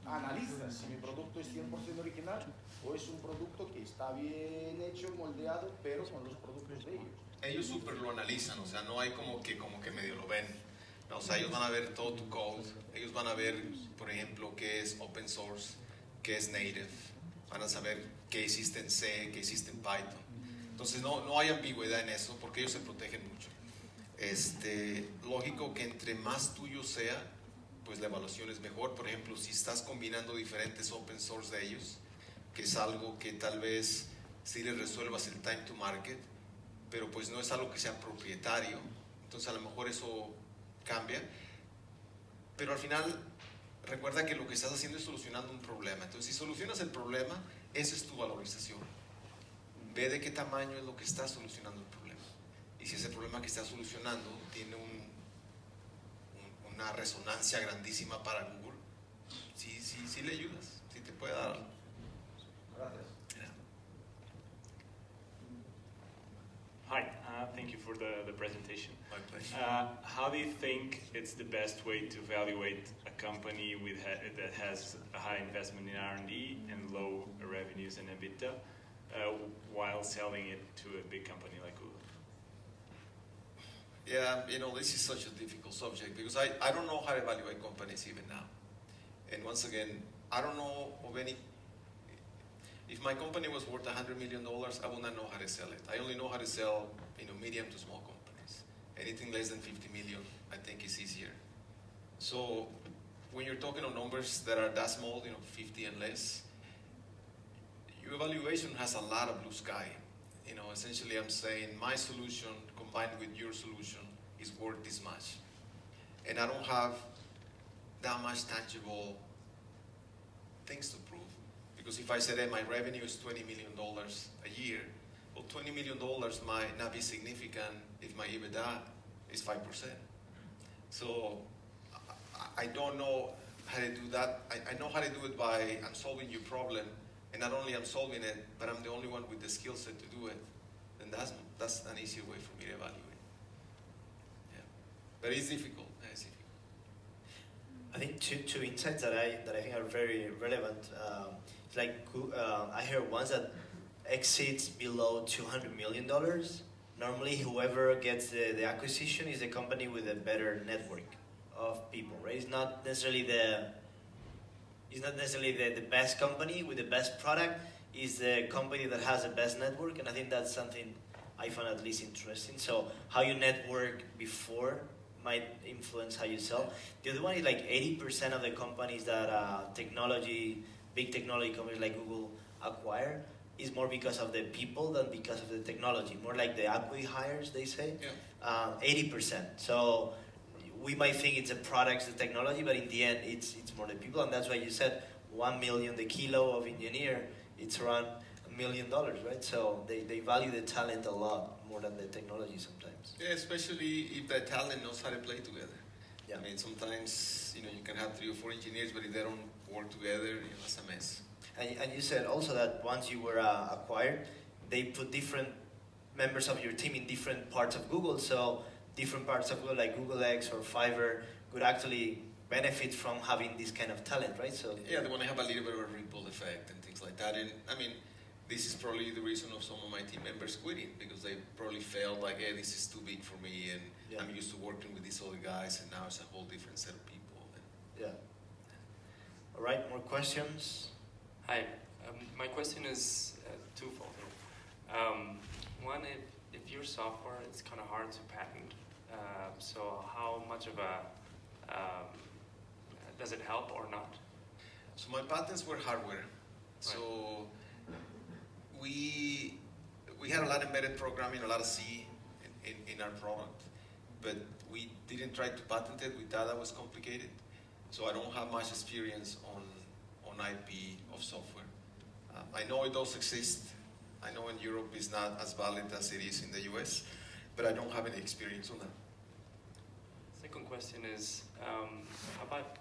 analiza si mi producto es 100% original o es un producto que está bien hecho, moldeado, pero con los productos de ellos. Ellos súper lo analizan, o sea, no hay como que medio lo ven. No, o sea, ellos van a ver todo tu code, ellos van a ver, por ejemplo, qué es open source, qué es native, van a saber qué hiciste en C, qué hiciste en Python. Entonces no hay ambigüedad en eso, porque ellos se protegen mucho. Lógico que entre más tuyo sea, pues la evaluación es mejor. Por ejemplo, si estás combinando diferentes open source de ellos, que es algo que tal vez sí les resuelvas el time to market, pero pues no es algo que sea propietario, entonces a lo mejor eso cambia, pero al final recuerda que lo que estás haciendo es solucionando un problema. Entonces si solucionas el problema, esa es tu valorización. Ve de qué tamaño es lo que estás solucionando el problema, y si ese problema que estás solucionando tiene una resonancia grandísima para Google, sí le ayudas, sí te puede dar. Gracias. Hi, thank you for the presentation. My pleasure. How do you think it's the best way to evaluate a company that has a high investment in R&D and low revenues and EBITDA while selling it to a big company like Google? Yeah, this is such a difficult subject because I don't know how to evaluate companies even now. And once again, I don't know of any. If my company was worth $100 million, I would not know how to sell it. I only know how to sell, medium to small companies. Anything less than 50 million, I think is easier. So when you're talking on numbers that are that small, 50 and less, your evaluation has a lot of blue sky. Essentially I'm saying my solution combined with your solution is worth this much. And I don't have that much tangible things to prove. Because if I said, hey, my revenue is $20 million a year, well, $20 million might not be significant if my EBITDA is 5%. So I don't know how to do that. I know how to do it by I'm solving your problem, and not only I'm solving it, but I'm the only one with the skill set to do it. Then that's an easier way for me to evaluate. Yeah, but it's difficult. It's difficult. I think two insights that I think are very relevant. It's like I heard ones that exceeds below $200 million. Normally, whoever gets the acquisition is a company with a better network of people, right? It's not necessarily the best company with the best product. It's the company that has the best network, and I think that's something I find at least interesting. So how you network before might influence how you sell. The other one is like 80% of the companies that big technology companies like Google acquire is more because of the people than because of the technology. More like the acqui-hires, they say. Yeah. 80%. So we might think it's the products, the technology, but in the end, it's more the people, and that's why you said 1 million the kilo of engineer. It's around $1 million, right? So they value the talent a lot more than the technology sometimes. Yeah, especially if the talent knows how to play together. Yeah. I mean, sometimes you can have 3 or 4 engineers, but if they don't work together, it's a mess. And you said also that once you were acquired, they put different members of your team in different parts of Google. So different parts of Google, like Google X or Fiverr, could actually benefit from having this kind of talent, right? So yeah, they want to have a little bit of a ripple effect and things like that. And I mean, this is probably the reason of some of my team members quitting, because they probably felt like, hey, this is too big for me, and yeah, I'm used to working with these other guys, and now it's a whole different set of people. Yeah. All right, more questions? Hi, my question is twofold here. One, if your software, it's kind of hard to patent, so how much of a, does it help or not? So my patents were hardware. So we had a lot of embedded programming, a lot of C in our product, but we didn't try to patent it. We thought that was complicated. So I don't have much experience on IP of software. I know it does exist. I know in Europe it's not as valid as it is in the US, but I don't have any experience on that. Second question is about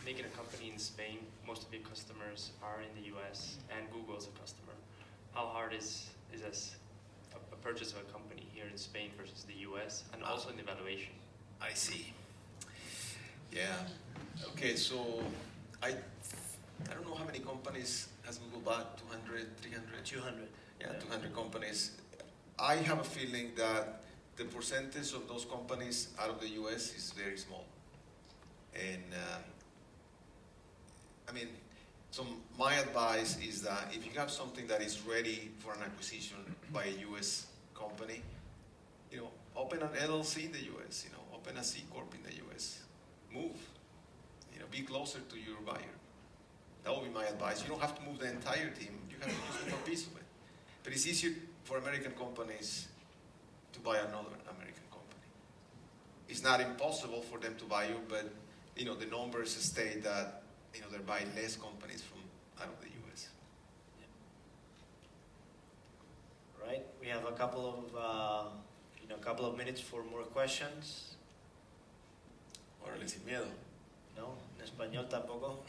making a company in Spain. Most of your customers are in the US, and Google is a customer. How hard is this, a purchase of a company here in Spain versus the US, and also in the valuation? I see. Yeah. Okay, so I don't know how many companies has Google bought, 200, 300? 200. Yeah, 200 companies. I have a feeling that the percentage of those companies out of the US is very small. And I mean, so my advice is that if you have something that is ready for an acquisition by a US company, open an LLC in the US, open a C Corp in the US, move, be closer to your buyer. That would be my advice. You don't have to move the entire team. You have to just move a piece of it. But it's easier for American companies to buy another American company. It's not impossible for them to buy you, but the numbers state that they're buying less companies from out of the US. Yeah. Right. We have a couple of minutes for more questions. Órale, sin miedo. No, en español tampoco.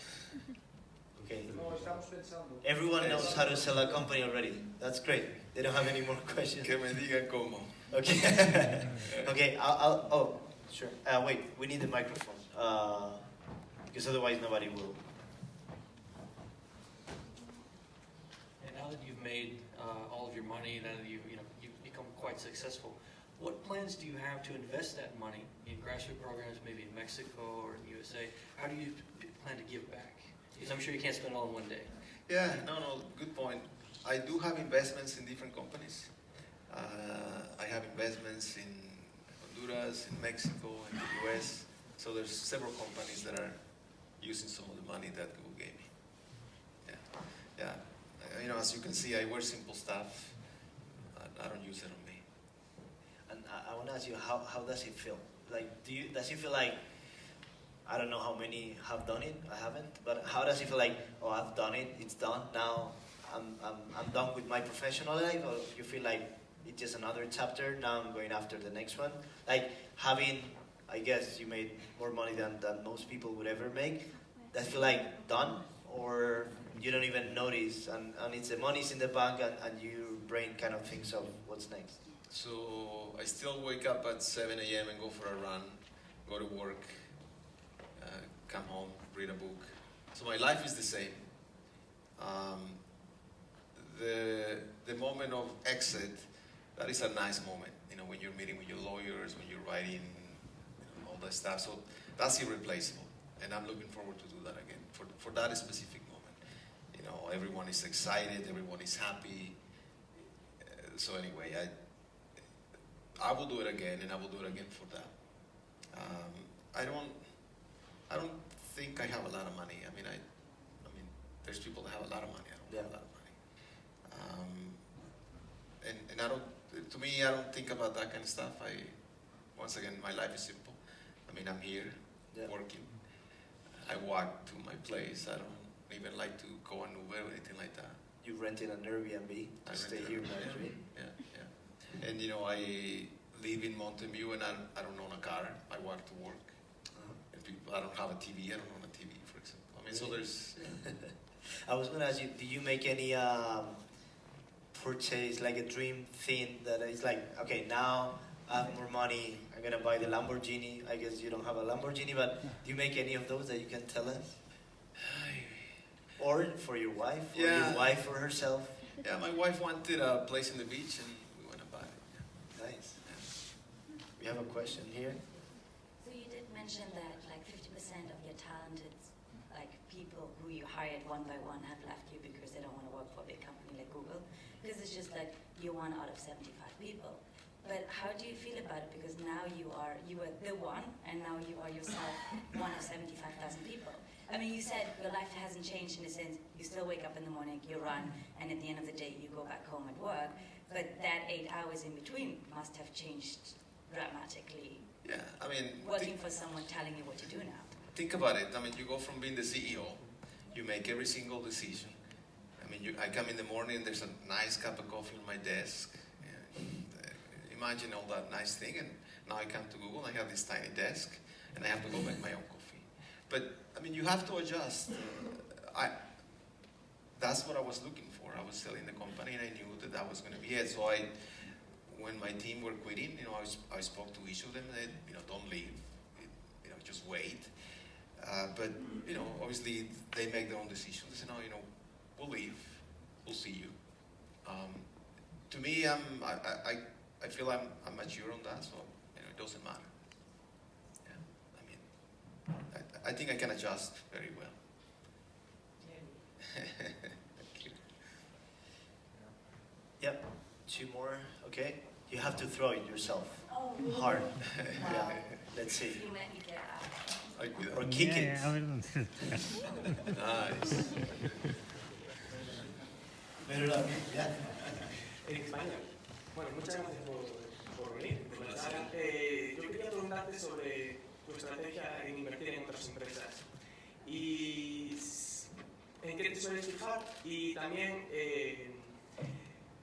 Okay. No, estamos pensando. Everyone knows how to sell a company already. That's great. They don't have any more questions. Que me digan cómo. Okay. Okay. Oh, sure. Wait. We need the microphone. Because otherwise nobody will. And now that you've made all of your money, now that you've become quite successful, what plans do you have to invest that money in grassroots programs, maybe in Mexico or in the USA? How do you plan to give back? Because I'm sure you can't spend it all in one day. Yeah, no, good point. I do have investments in different companies. I have investments in Honduras, in Mexico, in the US. So there's several companies that are using some of the money that Google gave me. Yeah. As you can see, I wear simple stuff. I don't use it on me. And I want to ask you, how does it feel? Like, does it feel like, I don't know how many have done it, I haven't, but how does it feel like, oh, I've done it, it's done, now I'm done with my professional life, or you feel like it's just another chapter, now I'm going after the next one? Like, having, I guess you made more money than most people would ever make, does it feel like done, or you don't even notice, and it's the money's in the bank, and your brain kind of thinks of what's next? So I still wake up at 7 a.m. and go for a run, go to work, come home, read a book. So my life is the same. The moment of exit, that is a nice moment. When you're meeting with your lawyers, when you're writing, all that stuff. So that's irreplaceable, and I'm looking forward to do that again for that specific moment. Everyone is excited, everyone is happy. So anyway, I will do it again, and I will do it again for that. I don't think I have a lot of money. I mean, there's people that have a lot of money. I don't have a lot of money. And I don't. To me, I don't think about that kind of stuff. Once again, my life is simple. I mean, I'm here working. I walk to my place. I don't even like to go on Uber or anything like that. You rented an Airbnb to stay here in Madrid? Yeah. And I live in Mountain View, and I don't own a car. I walk to work. And I don't have a TV. I don't own a TV, for example. I mean, so there's. I was going to ask you, do you make any purchase, like a dream thing that is like, okay, now I have more money, I'm going to buy the Lamborghini. I guess you don't have a Lamborghini, but do you make any of those that you can tell us? Or for your wife, or your wife for herself? Yeah, my wife wanted a place in the beach, and we went to buy it. Yeah. Nice. Yeah. We have a question here. So you did mention that like 50% of your talented people who you hired one by one have left you because they don't want to work for a big company like Google, because it's just like you're one out of 75 people. But how do you feel about it? Because now you were the one, and now you are yourself one of 75,000 people. I mean, you said your life hasn't changed in a sense. You still wake up in the morning, you run, and at the end of the day, you go back home and work. But that 8 hours in between must have changed dramatically. Yeah, I mean, working for someone telling you what to do now. Think about it. I mean, you go from being the CEO, you make every single decision. I mean, I come in the morning, there's a nice cup of coffee on my desk. Imagine all that nice thing, and now I come to Google, I have this tiny desk, and I have to go make my own coffee. But, I mean, you have to adjust. That's what I was looking for. I was selling the company, and I knew that was going to be it. So when my team were quitting, I spoke to each of them, that, don't leave, just wait. But, obviously, they make their own decisions. They say, no, we'll leave, we'll see you. To me, I feel I'm mature on that, so it doesn't matter. Yeah, I think I can adjust very well. Thank you. Yep, 2 more. Okay, you have to throw it yourself. Oh, hard. Wow. Yeah. Let's see. You meant you get out. Or kick it. Nice. En español. Bueno, muchas gracias por venir. Yo quería preguntarte sobre tu estrategia en invertir en otras empresas y en qué te sueles fijar, y también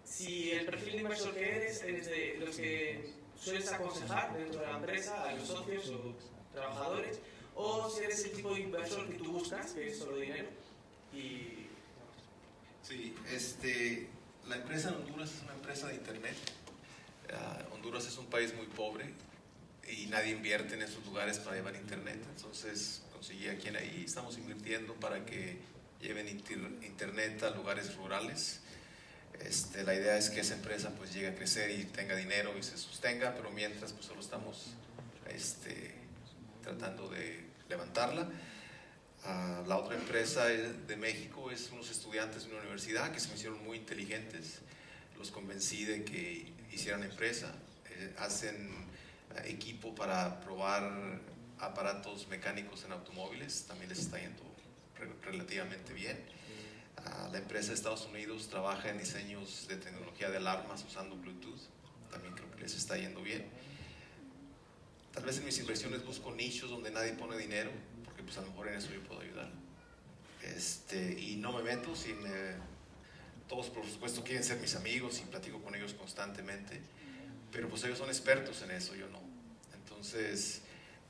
si el perfil de inversor que eres de los que sueles aconsejar dentro de la empresa a los socios o trabajadores, o si eres el tipo de inversor que tú buscas, que es solo dinero. Sí, la empresa en Honduras es una empresa de internet. Honduras es un país muy pobre y nadie invierte en esos lugares para llevar internet. Entonces conseguí a quien ahí estamos invirtiendo para que lleven internet a lugares rurales. La idea es que esa empresa pues llegue a crecer y tenga dinero y se sostenga, pero mientras pues solo estamos tratando de levantarla. La otra empresa de México es unos estudiantes de una universidad que se me hicieron muy inteligentes, los convencí de que hicieran empresa, hacen equipo para probar aparatos mecánicos en automóviles, también les está yendo relativamente bien. La empresa de Estados Unidos trabaja en diseños de tecnología de alarmas usando Bluetooth, también creo que les está yendo bien. Tal vez en mis inversiones busco nichos donde nadie pone dinero, porque pues a lo mejor en eso yo puedo ayudar. Y no me meto, todos por supuesto quieren ser mis amigos y platico con ellos constantemente, pero pues ellos son expertos en eso, yo no. Entonces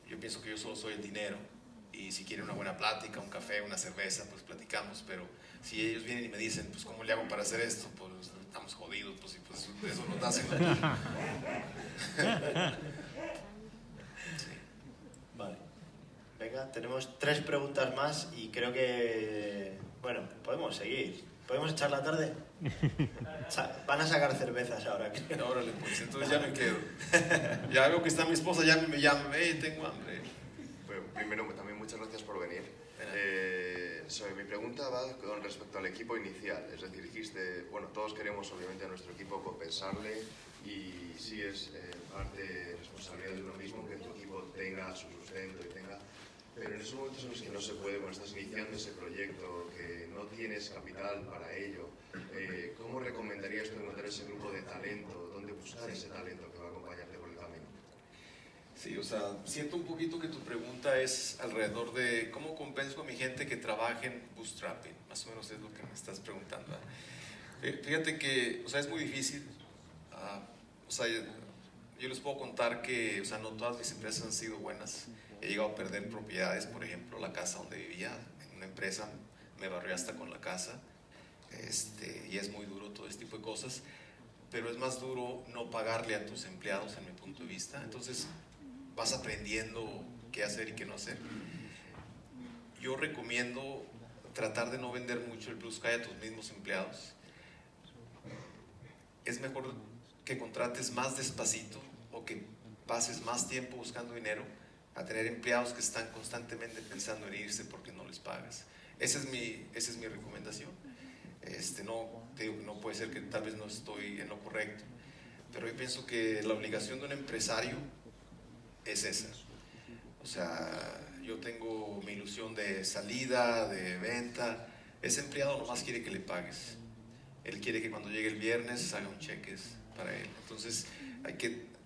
yo pienso que yo solo soy el dinero, y si quieren una buena plática, un café, una cerveza, pues platicamos, pero si ellos vienen y me dicen, pues ¿cómo le hago para hacer esto? Pues estamos jodidos, pues, y pues eso no está haciendo aquí. Sí. Vale. Venga, tenemos 3 preguntas más y creo que, bueno, podemos seguir. ¿Podemos echar la tarde? Van a sacar cervezas ahora, creo. Órale, pues entonces ya me quedo. Ya veo que está mi esposa, ya me llama, tengo hambre. Bueno, primero, también muchas gracias por venir. Mi pregunta va con respecto al equipo inicial. Es decir, dijiste, bueno, todos queremos obviamente a nuestro equipo compensarle y sí es parte de responsabilidad de uno mismo que tu equipo tenga su sustento y tenga... Pero en esos momentos en los que no se puede, cuando estás iniciando ese proyecto, que no tienes capital para ello, ¿cómo recomendarías tú encontrar ese grupo de talento? ¿Dónde buscar ese talento que va a acompañarte por el camino? Sí, o sea, siento un poquito que tu pregunta es alrededor de cómo compenso a mi gente que trabaje en Bootstrapping, más o menos es lo que me estás preguntando. Fíjate que, o sea, es muy difícil, o sea, yo les puedo contar que, o sea, no todas mis empresas han sido buenas, he llegado a perder propiedades, por ejemplo, la casa donde vivía, en una empresa me barrió hasta con la casa, y es muy duro todo este tipo de cosas, pero es más duro no pagarle a tus empleados en mi punto de vista, entonces vas aprendiendo qué hacer y qué no hacer. Yo recomiendo tratar de no vender mucho el Blue Sky a tus mismos empleados. Es mejor que contrates más despacito o que pases más tiempo buscando dinero a tener empleados que están constantemente pensando en irse porque no les pagas. Esa es mi recomendación. No, te digo que no puede ser que tal vez no estoy en lo correcto, pero yo pienso que la obligación de un empresario es esa. O sea, yo tengo mi ilusión de salida, de venta. Ese empleado nomás quiere que le pagues. Él quiere que cuando llegue el viernes haga un cheque para él. Entonces,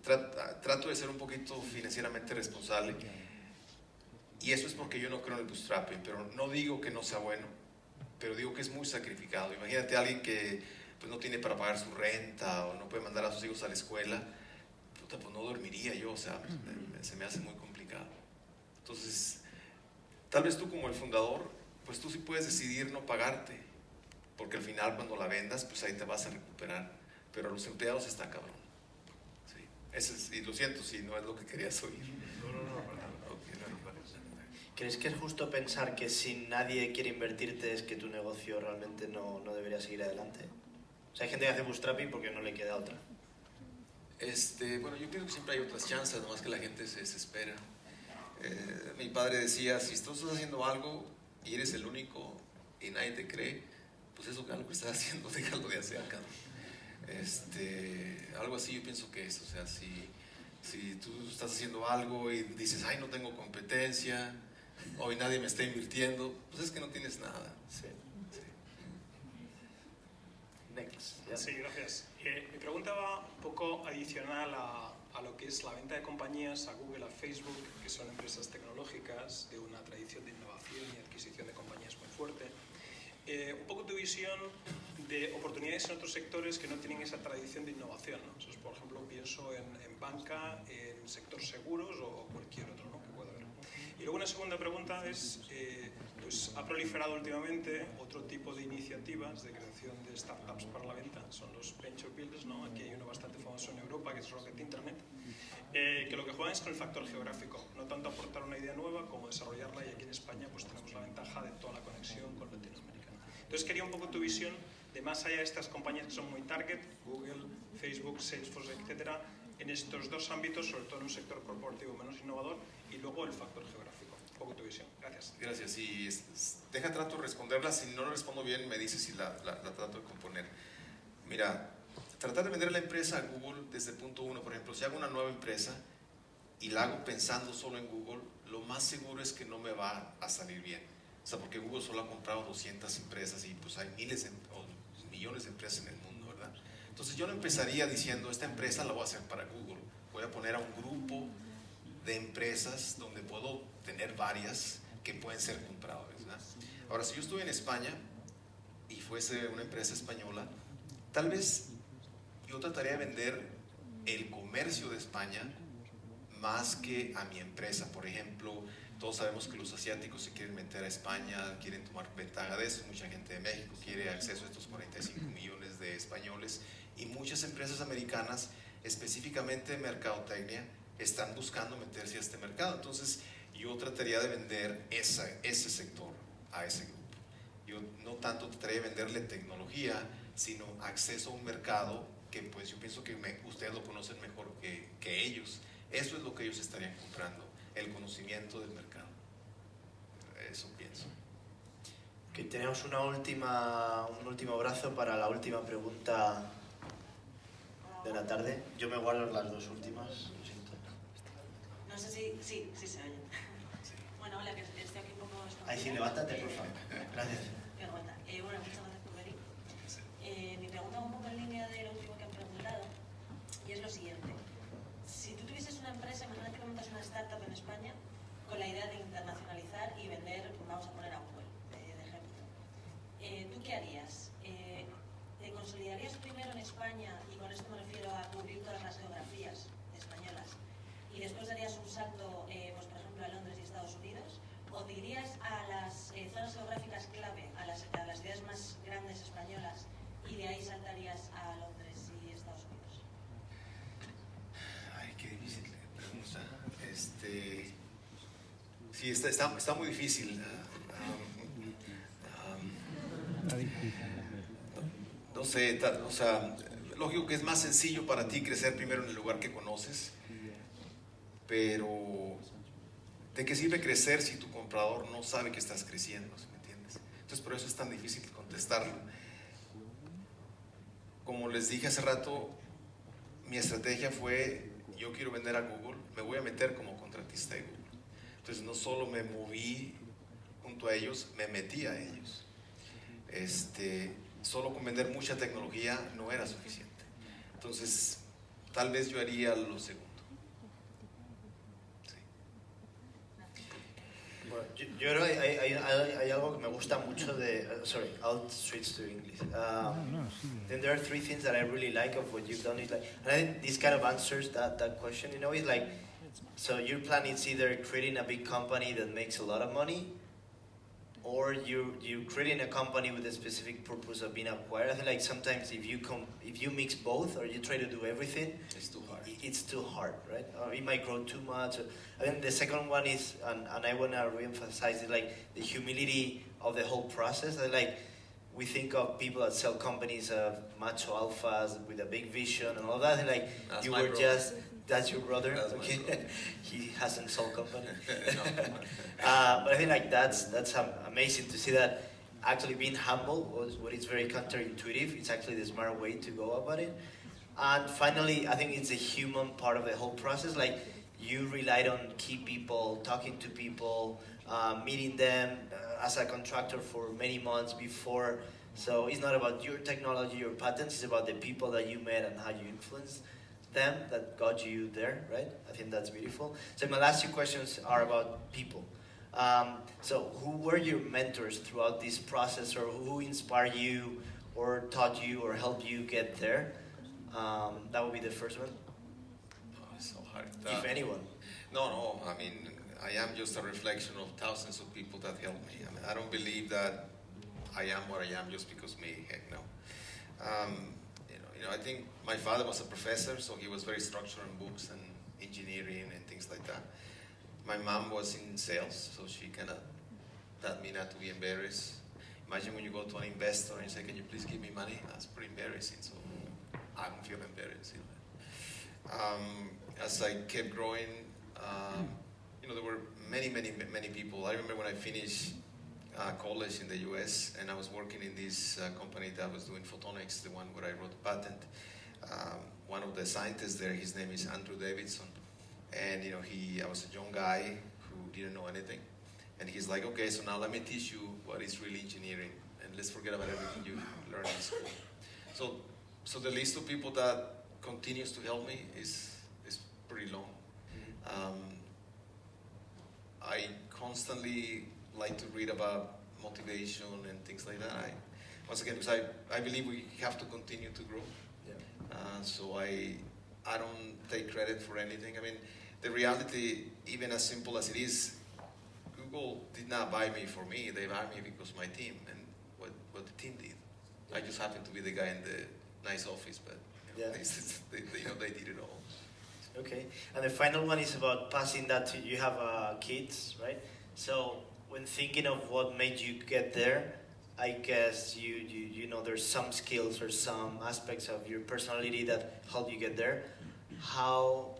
trato de ser un poquito financieramente responsable. Y eso es porque yo no creo en el bootstrapping, pero no digo que no sea bueno, pero digo que es muy sacrificado. Imagínate a alguien que pues, no tiene para pagar su renta o no puede mandar a sus hijos a la escuela. Pues no dormiría yo, o sea, se me hace muy complicado. Entonces, tal vez tú como el fundador, pues tú sí puedes decidir no pagarte, porque al final cuando la vendas, pues ahí te vas a recuperar, pero a los empleados está cabrón. Sí. Y lo siento si no es lo que querías oír. ¿Crees que es justo pensar que si nadie quiere invertirte es que tu negocio realmente no debería seguir adelante? O sea, hay gente que hace bootstrapping porque no le queda otra. Bueno, yo pienso que siempre hay otras chances, nomás que la gente se desespera. Mi padre decía, si tú estás haciendo algo y eres el único y nadie te cree, pues eso que algo que estás haciendo, déjalo de hacer, cabrón. Algo así yo pienso que es, o sea, si tú estás haciendo algo y dices, ay, no tengo competencia, hoy nadie me está invirtiendo, pues es que no tienes nada. Sí. Sí, gracias. Mi pregunta va un poco adicional a lo que es la venta de compañías a Google, a Facebook, que son empresas tecnológicas de una tradición de innovación y adquisición de compañías muy fuerte. Un poco tu visión de oportunidades en otros sectores que no tienen esa tradición de innovación, ¿no? Entonces, por ejemplo, pienso en banca, en sector seguros o cualquier otro, ¿no?, que pueda haber. Y luego una segunda pregunta es, pues ha proliferado últimamente otro tipo de iniciativas de creación de startups para la venta, son los venture builders, ¿no? Aquí hay uno bastante famoso en Europa que es Rocket Internet, que lo que juegan es con el factor geográfico, no tanto aportar una idea nueva como desarrollarla, y aquí en España pues tenemos la ventaja de toda la conexión con Latinoamérica. Entonces quería un poco tu visión de más allá de estas compañías que son muy target, Google, Facebook, Salesforce, etcétera, en estos dos ámbitos, sobre todo en un sector corporativo menos innovador, y luego el factor geográfico. Un poco tu visión. Gracias. Gracias. Y trato de responderla. Si no la respondo bien, me dices si la trato de componer. Mira, tratar de vender la empresa a Google desde el punto uno, por ejemplo, si hago una nueva empresa y la hago pensando solo en Google, lo más seguro es que no me va a salir bien. O sea, porque Google solo ha comprado 200 empresas y pues hay miles o millones de empresas en el mundo, ¿verdad? Entonces yo no empezaría diciendo, esta empresa la voy a hacer para Google. Voy a poner a un grupo de empresas donde puedo tener varias que pueden ser compradas, ¿verdad? Ahora, si yo estuve en España y fuese una empresa española, tal vez yo trataría de vender el comercio de España más que a mi empresa. Por ejemplo, todos sabemos que los asiáticos se quieren meter a España, quieren tomar ventaja de eso. Mucha gente de México quiere acceso a estos 45 millones de españoles, y muchas empresas americanas, específicamente de mercadotecnia, están buscando meterse a este mercado. Entonces yo trataría de vender ese sector a ese grupo. Yo no tanto trataría de venderle tecnología, sino acceso a un mercado que pues yo pienso que ustedes lo conocen mejor que ellos. Eso es lo que ellos estarían comprando, el conocimiento del mercado. Eso pienso. Okay, tenemos un último brazo para la última pregunta de la tarde. Yo me guardo las dos últimas, lo siento. No sé si se oye. Sí. Bueno, hola, que estoy aquí un poco... Ahí sí, levántate, por favor. Gracias. Bueno, muchas gracias por venir. Mi pregunta va un poco en línea de lo último que han preguntado, y es lo siguiente. Si tú tuvieses una empresa, imagínate que montas una startup en España con la idea de internacionalizar y vender, vamos a poner a Google, de ejemplo. ¿Tú qué harías? ¿Te consolidarías primero en España, y con esto me refiero a cubrir todas las geografías españolas, y después darías un salto, pues por ejemplo, a Londres y Estados Unidos? ¿O te irías a las zonas geográficas clave, a las ciudades más grandes españolas, y de ahí saltarías a Londres y Estados Unidos? Ay, qué difícil pregunta. Sí, está muy difícil. No sé, o sea, lógico que es más sencillo para ti crecer primero en el lugar que conoces, pero ¿de qué sirve crecer si tu comprador no sabe que estás creciendo? ¿Sí me entiendes? Entonces por eso es tan difícil contestarlo. Como les dije hace rato, mi estrategia fue, yo quiero vender a Google, me voy a meter como contratista de Google. Entonces no solo me moví junto a ellos, me metí a ellos. Solo con vender mucha tecnología no era suficiente. Entonces, tal vez yo haría lo segundo. Sí. Bueno, yo creo que hay algo que me gusta mucho de... sorry, I'll switch to English. Then there are three things that I really like of what you've done. Is like, and I think this kind of answers that question, you know, is like, so your plan is either creating a big company that makes a lot of money, or you creating a company with a specific purpose of being acquired. I think like sometimes if you mix both, or you try to do everything, it's too hard. It's too hard, right? Or it might grow too much. I think the second one is, and I want to reemphasize it, like the humility of the whole process. Like we think of people that sell companies of macho alphas with a big vision and all that. And like that's you my were brother. just. That's your brother? That's okay. my brother. He hasn't sold company. No. But I think like that's amazing to see that actually being humble was what is very counterintuitive. It's actually the smart way to go about it. And finally, I think it's a human part of the whole process. Like you relied on key people, talking to people, meeting them as a contractor for many months before. So it's not about your technology, your patents. It's about the people that you met and how you influenced them that got you there, right? I think that's beautiful. So my last two questions are about people. So who were your mentors throughout this process, or who inspired you or taught you or helped you get there? That would be the first one. Oh, it's so hard. If anyone. No, I mean, I am just a reflection of thousands of people that helped me. I mean, I don't believe that I am what I am just because me, heck no. I think my father was a professor, so he was very structured in books and engineering and things like that. My mom was in sales, so she kind of taught me not to be embarrassed. Imagine when you go to an investor and say, can you please give me money? That's pretty embarrassing, so I don't feel embarrassed. As I kept growing, there were many people. I remember when I finished college in the US, and I was working in this company that was doing photonics, the one where I wrote the patent. One of the scientists there, his name is Andrew Davidson, and I was a young guy who didn't know anything, and he's like, okay, so now let me teach you what is really engineering, and let's forget about everything you learned in school. So the list of people that continues to help me is pretty long. I constantly like to read about motivation and things like that. Once again, because I believe we have to continue to grow. So I don't take credit for anything. I mean, the reality, even as simple as it is, Google did not buy me for me. They bought me because my team and what the team did. I just happened to be the guy in the nice office, but they did it all. Okay, and the final one is about passing that to, you have kids, right? So when thinking of what made you get there, I guess you know there's some skills or some aspects of your personality that help you get there. How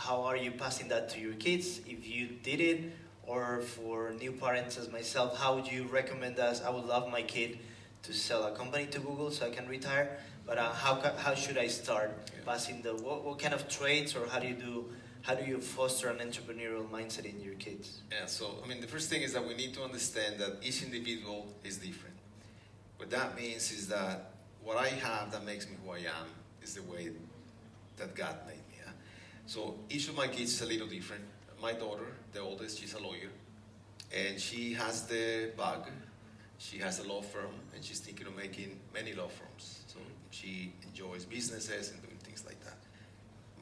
are you passing that to your kids, if you did it, or for new parents as myself, how would you recommend us? I would love my kid to sell a company to Google so I can retire, but how should I start passing what kind of traits, or how do you foster an entrepreneurial mindset in your kids? Yeah, so I mean, the first thing is that we need to understand that each individual is different. What that means is that what I have that makes me who I am is the way that God made me. Yeah? So each of my kids is a little different. My daughter, the oldest, she's a lawyer, and she has the bug. She has a law firm, and she's thinking of making many law firms. So she enjoys businesses and doing things like that.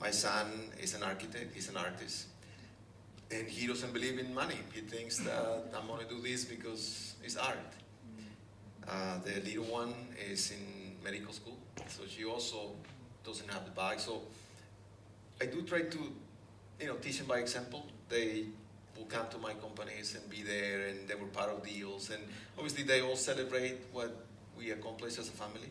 My son is an architect, he's an artist, and he doesn't believe in money. He thinks that I'm going to do this because it's art. The little one is in medical school, so she also doesn't have the bag. So I do try to, teach them by example. They will come to my companies and be there, and they were part of deals, and obviously they all celebrate what we accomplished as a family.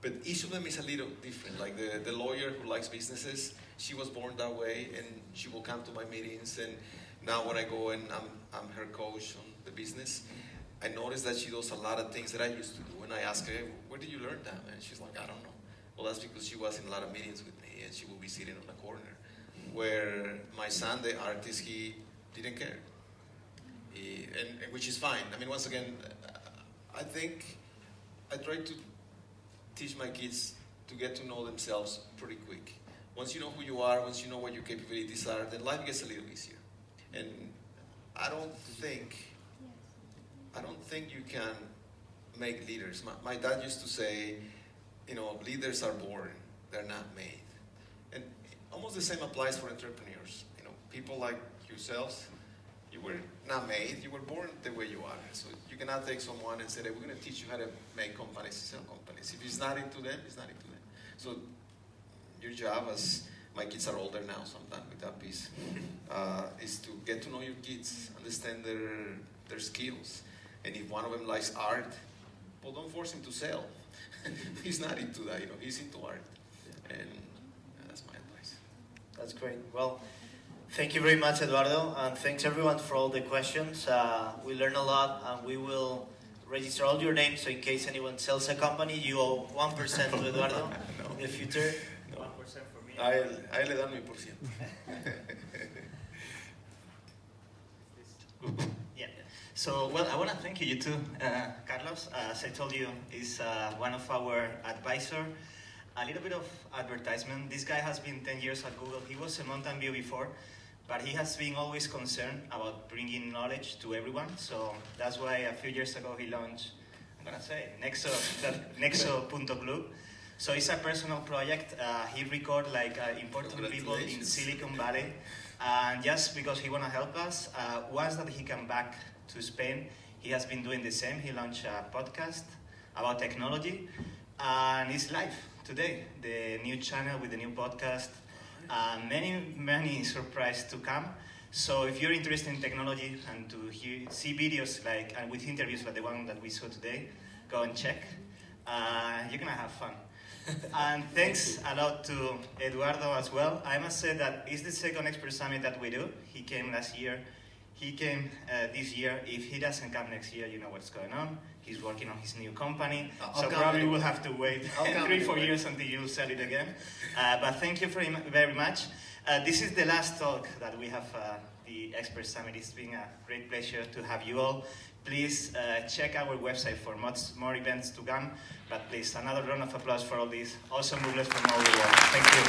But each of them is a little different. Like the lawyer who likes businesses, she was born that way, and she will come to my meetings, and now when I go and I'm her coach on the business, I notice that she does a lot of things that I used to do, and I ask her, hey, where did you learn that? And she's like, I don't know. Well, that's because she was in a lot of meetings with me, and she will be sitting on a corner. Where my son, the artist, he didn't care. And which is fine. I mean, once again, I think I try to teach my kids to get to know themselves pretty quick. Once you know who you are, once you know what your capabilities are, then life gets a little easier. And I don't think you can make leaders. My dad used to say, leaders are born, they're not made. And almost the same applies for entrepreneurs. People like yourselves, you were not made, you were born the way you are. So you cannot take someone and say, hey, we're going to teach you how to make companies, sell companies. If it's not into them, it's not into them. So your job, as my kids are older now, so I'm done with that piece, is to get to know your kids, understand their skills. And if one of them likes art, well, don't force him to sell. He's not into that, he's into art. And that's my advice. That's great. Well, thank you very much, Eduardo, and thanks everyone for all the questions. We learned a lot, and we will register all your names, so in case anyone sells a company, you owe 1% to Eduardo in the future. No. 1% for me. I le dan mi por ciento. Yeah. So, well, I want to thank you too, Carlos. As I told you, is one of our advisors. A little bit of advertisement. This guy has been 10 years at Google. He was a Mountain View before, but he has been always concerned about bringing knowledge to everyone. So that's why a few years ago he launched, I'm going to say, Nexo.club. So it's a personal project. He records important people in Silicon Valley. And just because he want to help us, once that he come back to Spain, he has been doing the same. He launched a podcast about technology, and it's live today, the new channel with the new podcast. Many surprises to come. So if you're interested in technology and to see videos like, and with interviews like the one that we saw today, go and check. You're gonna have fun. And thanks a lot to Eduardo as well. I must say that it's the second Expert Summit that we do. He came last year. He came this year. If he doesn't come next year, you know what's going on. He's working on his new company. So probably we'll have to wait 3-4 years until you sell it again. But thank you very much. This is the last talk that we have the Expert Summit. It's been a great pleasure to have you all. Please check our website for more events to come. But please, another round of applause for all these awesome movers from all the world. Thank you.